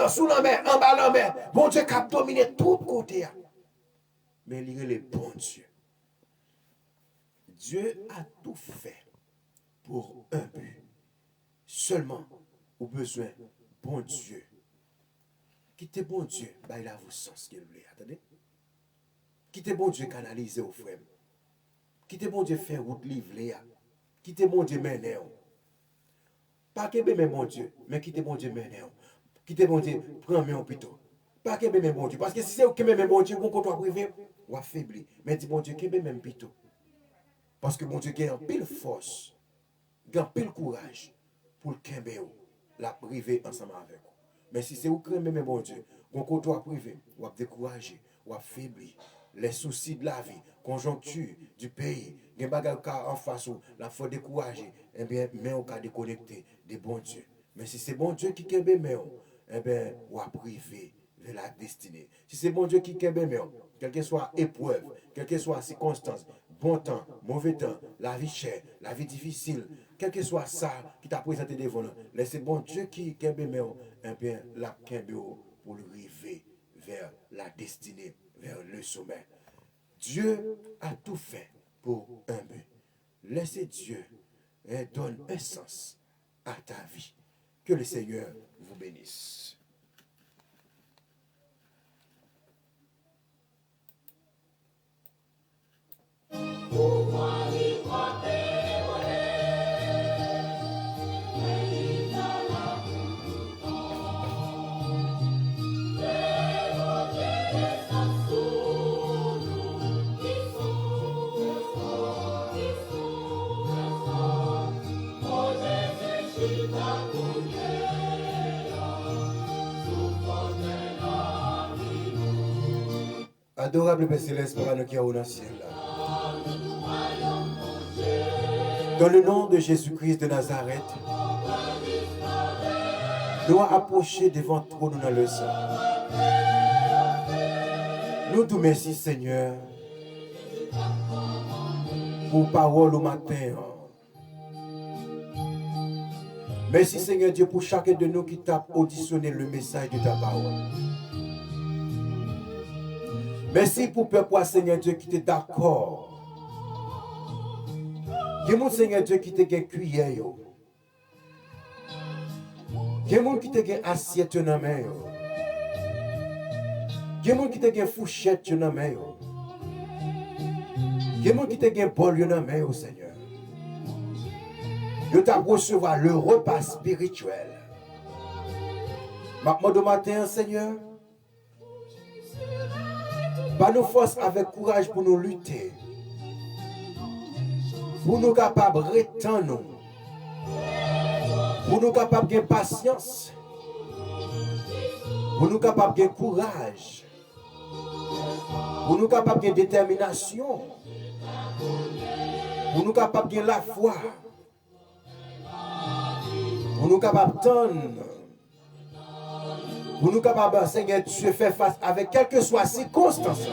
sous la mer, en bas de la mer. Bon Dieu qui a dominé tout côté. Mais il est le bon Dieu. Dieu a tout fait pour un but. Seulement, au besoin, bon Dieu. Quittez bon Dieu, bah il a vos sens qu'il voulait. Attendez. Quittez bon Dieu canaliser au frère. Quittez bon Dieu faire route livrer. Quittez bon Dieu mener. Pas que même bon Dieu, mais quittez bon Dieu mener. Quittez bon Dieu, prends-moi un plutôt. Pas que même bon Dieu. Parce que si c'est que même bon Dieu, vous comptez privé, ou affaibli. Mais dis bon Dieu, que même plutôt. Parce que bon Dieu a un pile force, un pile courage pour le kembe la privé ensemble avec vous. Mais si c'est vous qui même bon Dieu, vous comptez privé, ou décourager, ou affaibli. Les soucis de la vie, conjoncture du pays, les bagages en face où la faut décourager, eh bien, mais on peut déconnecter des bons dieux. Mais si c'est bon Dieu qui kembe mais eh bien, on va priver de la destinée. Si c'est bon Dieu qui kembe mais quelle que soit épreuve, quelle que soit circonstance, bon temps, mauvais temps, la vie chère, la vie difficile, quel que soit ça qui t'a présenté devant nous, laissez bon Dieu qui kembe mais eh bien, la kembe pour le river vers la destinée, vers le sommet. Dieu a tout fait pour un but. Laissez Dieu donne un sens à ta vie. Que le Seigneur vous bénisse. Adorable Père Céleste, Papa nous qui est au ciel. Dans le nom de Jésus-Christ de Nazareth, nous approcher devant toi nous dans le sang. Nous te remercions, Seigneur, pour parole au matin. Merci, Seigneur Dieu, pour chacun de nous qui t'a auditionné le message de ta parole. Merci pour peuple, Seigneur Dieu, qui t'est d'accord. Que mon Seigneur Dieu qui te gagne cuillère. Que mon qui te gagne assiette dans main. Que mon qui te gagne fourchette dans main. Que mon qui te gagne bol dans main au Seigneur. Je t'a recevoir le repas spirituel. Maintenant de matin, Seigneur, pas nos forces avec courage pour nous lutter. Pour nous capables de retendre. Pour nous capables de patience. Pour nous capables de courage. Pour nous capables de détermination. Pour nous capables de la foi. Pour nous capables d'attendre. Pour nous capables, Seigneur, de faire face avec quelle que soit circonstance.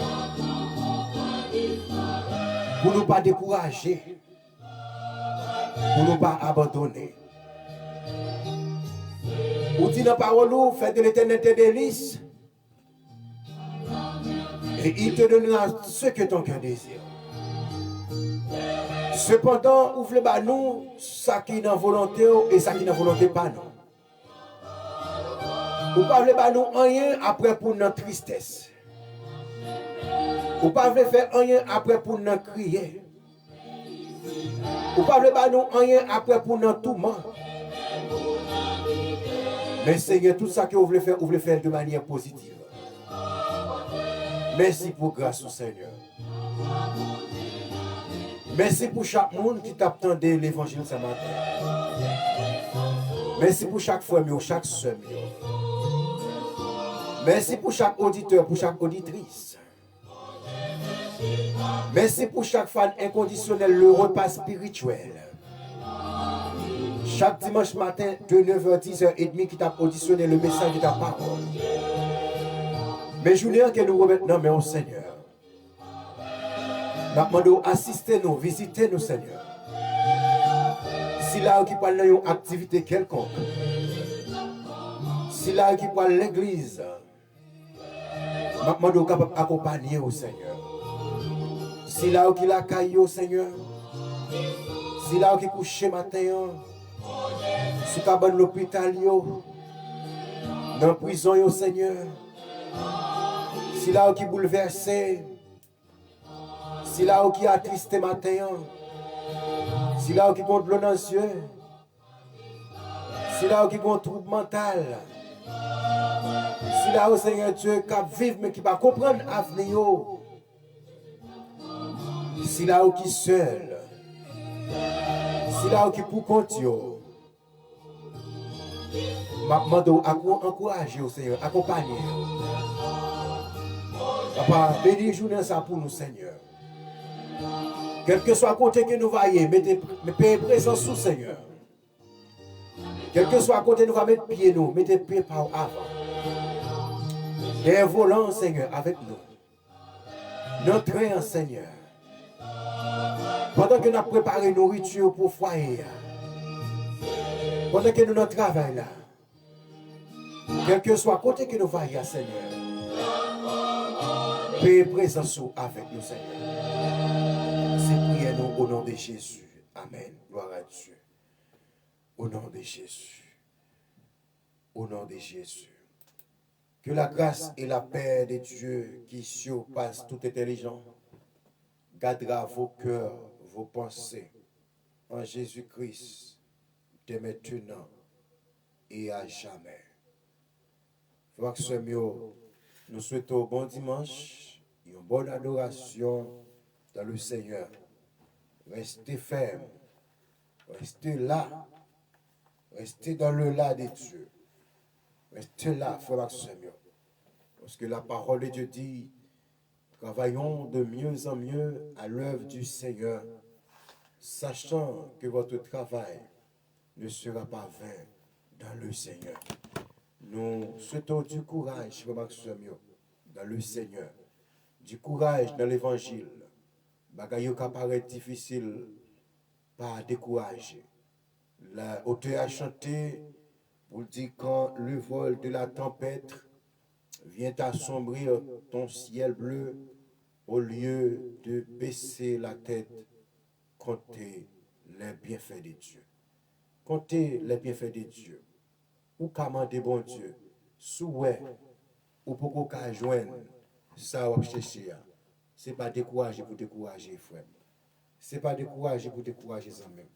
Pour ne pas décourager. Pour ne pas abandonner. Pour dire la parole, faites de l'éternel tes délices. Et il te donnera ce que ton cœur désire. Cependant, ouvre le nous, ça qui est dans volonté et ça qui est dans volonté pas non. Ou pas voulez pas nous rien après pour notre tristesse. Ou pas voulez faire rien après pour nous crier. Ou pas voulez pas nous rien après pour notre tourment. Mais Seigneur, tout ça que vous voulez faire de manière positive. Merci pour grâce au Seigneur. Merci pour chaque monde qui t'attendait l'évangile ce matin. Merci pour chaque frère, chaque soeur. Merci pour chaque auditeur, pour chaque auditrice. Merci pour chaque fan inconditionnel, le repas spirituel. Chaque dimanche matin, de 9h à 10h30, qui t'a auditionné le message de ta parole. Mais je voulais que nous remettons mais au Seigneur. Nous demandons assistez-nous, visitez-nous, Seigneur. Si là qui parle d'une activité quelconque, si là qui parle l'église, nous demandons capable d'accompagner au Seigneur. Si là qui la caille au Seigneur, si là qui couche matin, si tu as l'hôpital, dans la prison, au Seigneur, si là qui bouleversé, si là qui attristé matin, si là qui compte l'eau dans les yeux, si là qui compte trouble mental, si là, Seigneur Dieu, qui vivre mais qui va comprendre l'avenir, si là qui seul, si là qui pour compte, je demande encourager au Seigneur, accompagner. Papa, bénis journée ça pour nous, Seigneur. Quel que soit le côté que nous voyons, mettez présence sous Seigneur. Quel que soit le côté nous va mettre pied nous, mettez pied par avant. Et un volant, Seigneur, avec nous. Notre train, Seigneur. Pendant que nous préparons nourriture pour foyer. Pendant que nous notre travail là. Quel que soit le côté que nous voyons, Seigneur. Paix présence avec nous, Seigneur. C'est prier nous au nom de Jésus. Amen. Gloire à Dieu. Au nom de Jésus. Au nom de Jésus. Que la grâce et la paix de Dieu qui surpasse toute intelligence gardera vos cœurs, vos pensées en Jésus-Christ dès maintenant et à jamais. Frères et sœurs, nous souhaitons bon dimanche et une bonne adoration dans le Seigneur. Restez fermes, restez là, restez dans le là de Dieu. Restez là, frères et sœurs. Parce que la parole de Dieu dit, travaillons de mieux en mieux à l'œuvre du Seigneur, sachant que votre travail ne sera pas vain dans le Seigneur. Nous souhaitons du courage, frères et sœurs, dans le Seigneur, du courage dans l'évangile. Bagaille qui paraît difficile, pas décourager. L'auteur a chanté pour dire quand le vol de la tempête vient assombrir ton ciel bleu, au lieu de baisser la tête, comptez les bienfaits de Dieu. Comptez les bienfaits de Dieu. Ou commander bon Dieu, souhait, ou pour qu'on joindre, ça va chercher. Ce n'est pas décourager pour décourager, frère. Ce n'est pas décourager pour décourager ça même.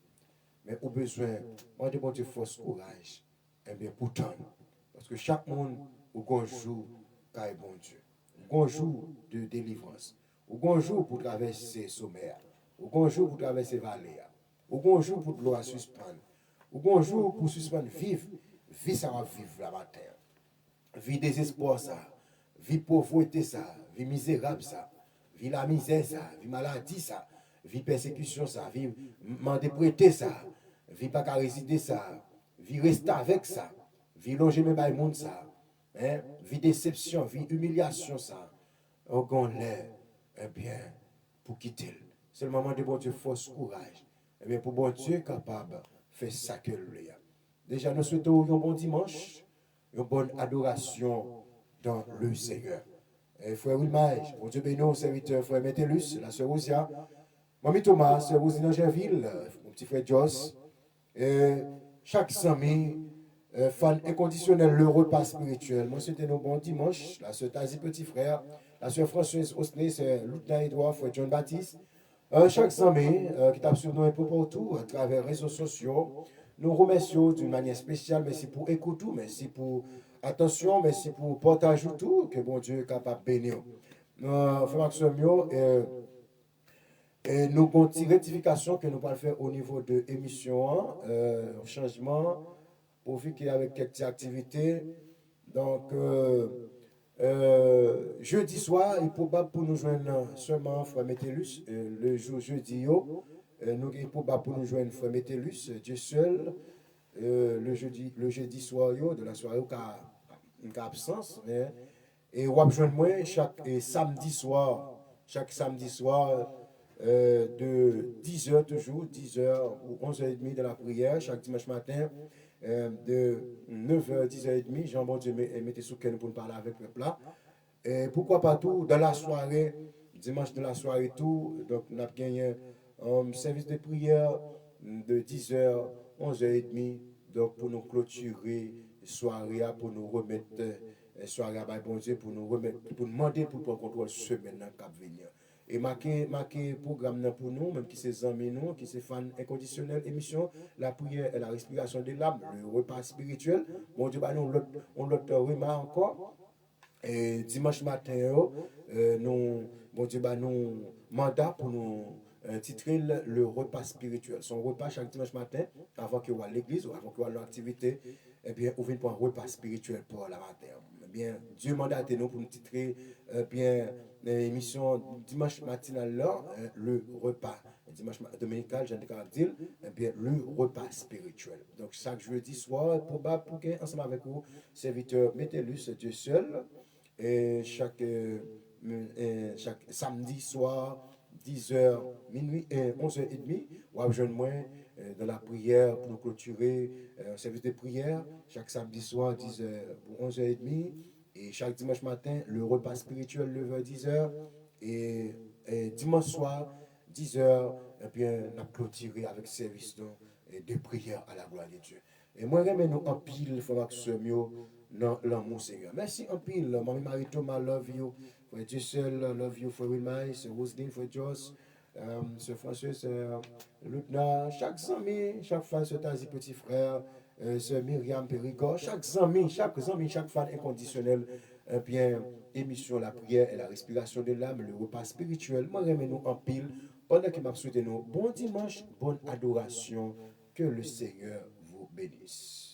Mais au besoin, on demande bon Dieu force, courage. Eh bien, pourtant, parce que chaque monde, au un jour, car bon Dieu. Au un jour de délivrance. Au un jour pour traverser sommaire. Au un jour pour traverser vallée. Au un jour pour de l'eau à suspendre. Au un jour pour suspendre vivre. Vie ça va vivre la matin. Vie désespoir ça. Vie pauvreté ça. Vie misérable ça. Vie la misère ça. Vie maladie ça. Vie persécution ça. Vie mandé prêter ça. Vie pas qu'à résider ça. Vie rester avec ça. Vie longer même le monde ça. Hein? Vie déception. Vie humiliation ça. On l'air. Eh bien, pour quitter. C'est le moment de bon Dieu force, courage. Eh bien, pour bon Dieu capable de faire ça que lui a. Déjà, nous souhaitons un bon dimanche, une bonne adoration dans le Seigneur. Et frère Wilmage, bon Dieu bénisse, serviteur, frère Métellus, la sœur Rosia, Mamie Thomas, sœur Rosine Angeville, mon petit frère Joss, et chaque sami, fan inconditionnel, le repas spirituel. Moi, c'était nos bons dimanches. La sœur Tazi, petit frère. La sœur Françoise Osney, c'est Lieutenant Edouard, frère John Baptiste. Chaque semaine, qui tape sur nous un peu partout, à travers les réseaux sociaux. Nous remercions d'une manière spéciale. Merci pour écouter, merci pour attention, merci pour partager tout. Que bon Dieu est capable de bénir. Frère Maxime, et nous avons une petite rectification que nous allons faire au niveau de l'émission, changement, pour qu'il y ait quelques activités. Donc, jeudi soir, il est probable pour nous joindre seulement Frère Métellus. Le jour jeudi, nous il est probable pour nous joindre Frère Métellus, Dieu seul. Le jeudi soir, de la soirée, il y a absence. Et on joindre moi chaque samedi soir, de 10h toujours, 10h ou 11h30 de la prière, chaque dimanche matin, de 9h, 10h30, Jean-Bon Dieu mettez sous pour nous parler avec le peuple là. Et pourquoi pas tout, dans la soirée, dimanche de la soirée tout, donc on a gagné un service de prière de 10h, 11h30, donc pour nous clôturer la soirée, pour nous remettre la soirée à bon Dieu, pour nous remettre, pour demander pour prendre contrôle semaine qui va venir. Et marquer programme pour nous, même qui c'est amis nous, qui c'est fans inconditionnels, émission, la prière et la respiration de l'âme, le repas spirituel. Bon Dieu, bah, nous, on l'autre remarque encore. Et dimanche matin, nous, bon Dieu, bah, nous, mandat pour nous titrer le repas spirituel. Son repas chaque dimanche matin, avant qu'il y ait l'église ou avant qu'il y ait l'activité, eh bien, on vient pour un repas spirituel pour la matin. Eh bien, Dieu mandate nous pour nous titrer bien l'émission dimanche matinal là, le repas. Dimanche dominical, j'ai dit, eh bien, le repas spirituel. Donc, chaque jeudi soir, probable pour ensemble avec vous, serviteur Métellus, Dieu seul. Et chaque samedi soir, 10h, minuit, 11h30, ou à jeune moins de la prière pour nous clôturer un service de prière. Chaque samedi soir, 10h pour 11h30. Et chaque dimanche matin, le repas spirituel, 9h, 10h. Et dimanche soir, 10h, et bien, on a clôturé avec service de prière à la gloire de Dieu. Et moi, j'aime nous en pile, il faudra que ce mieux dans l'amour Seigneur. Merci en pile, Mamie Marie Thomas, love you. For Dieu seul, love you for Wilmai, c'est Roseline for Joss, c'est François, c'est Lieutenant, chaque ami, chaque fan, c'est Tazi petit frère, c'est Myriam Périgord, chaque ami, chaque fan inconditionnel, bien, émission, la prière et la respiration de l'âme, le repas spirituel. Moi, j'aime nous en pile, pendant qu'il m'a souhaité nous bon dimanche, bonne adoration, que le Seigneur vous bénisse.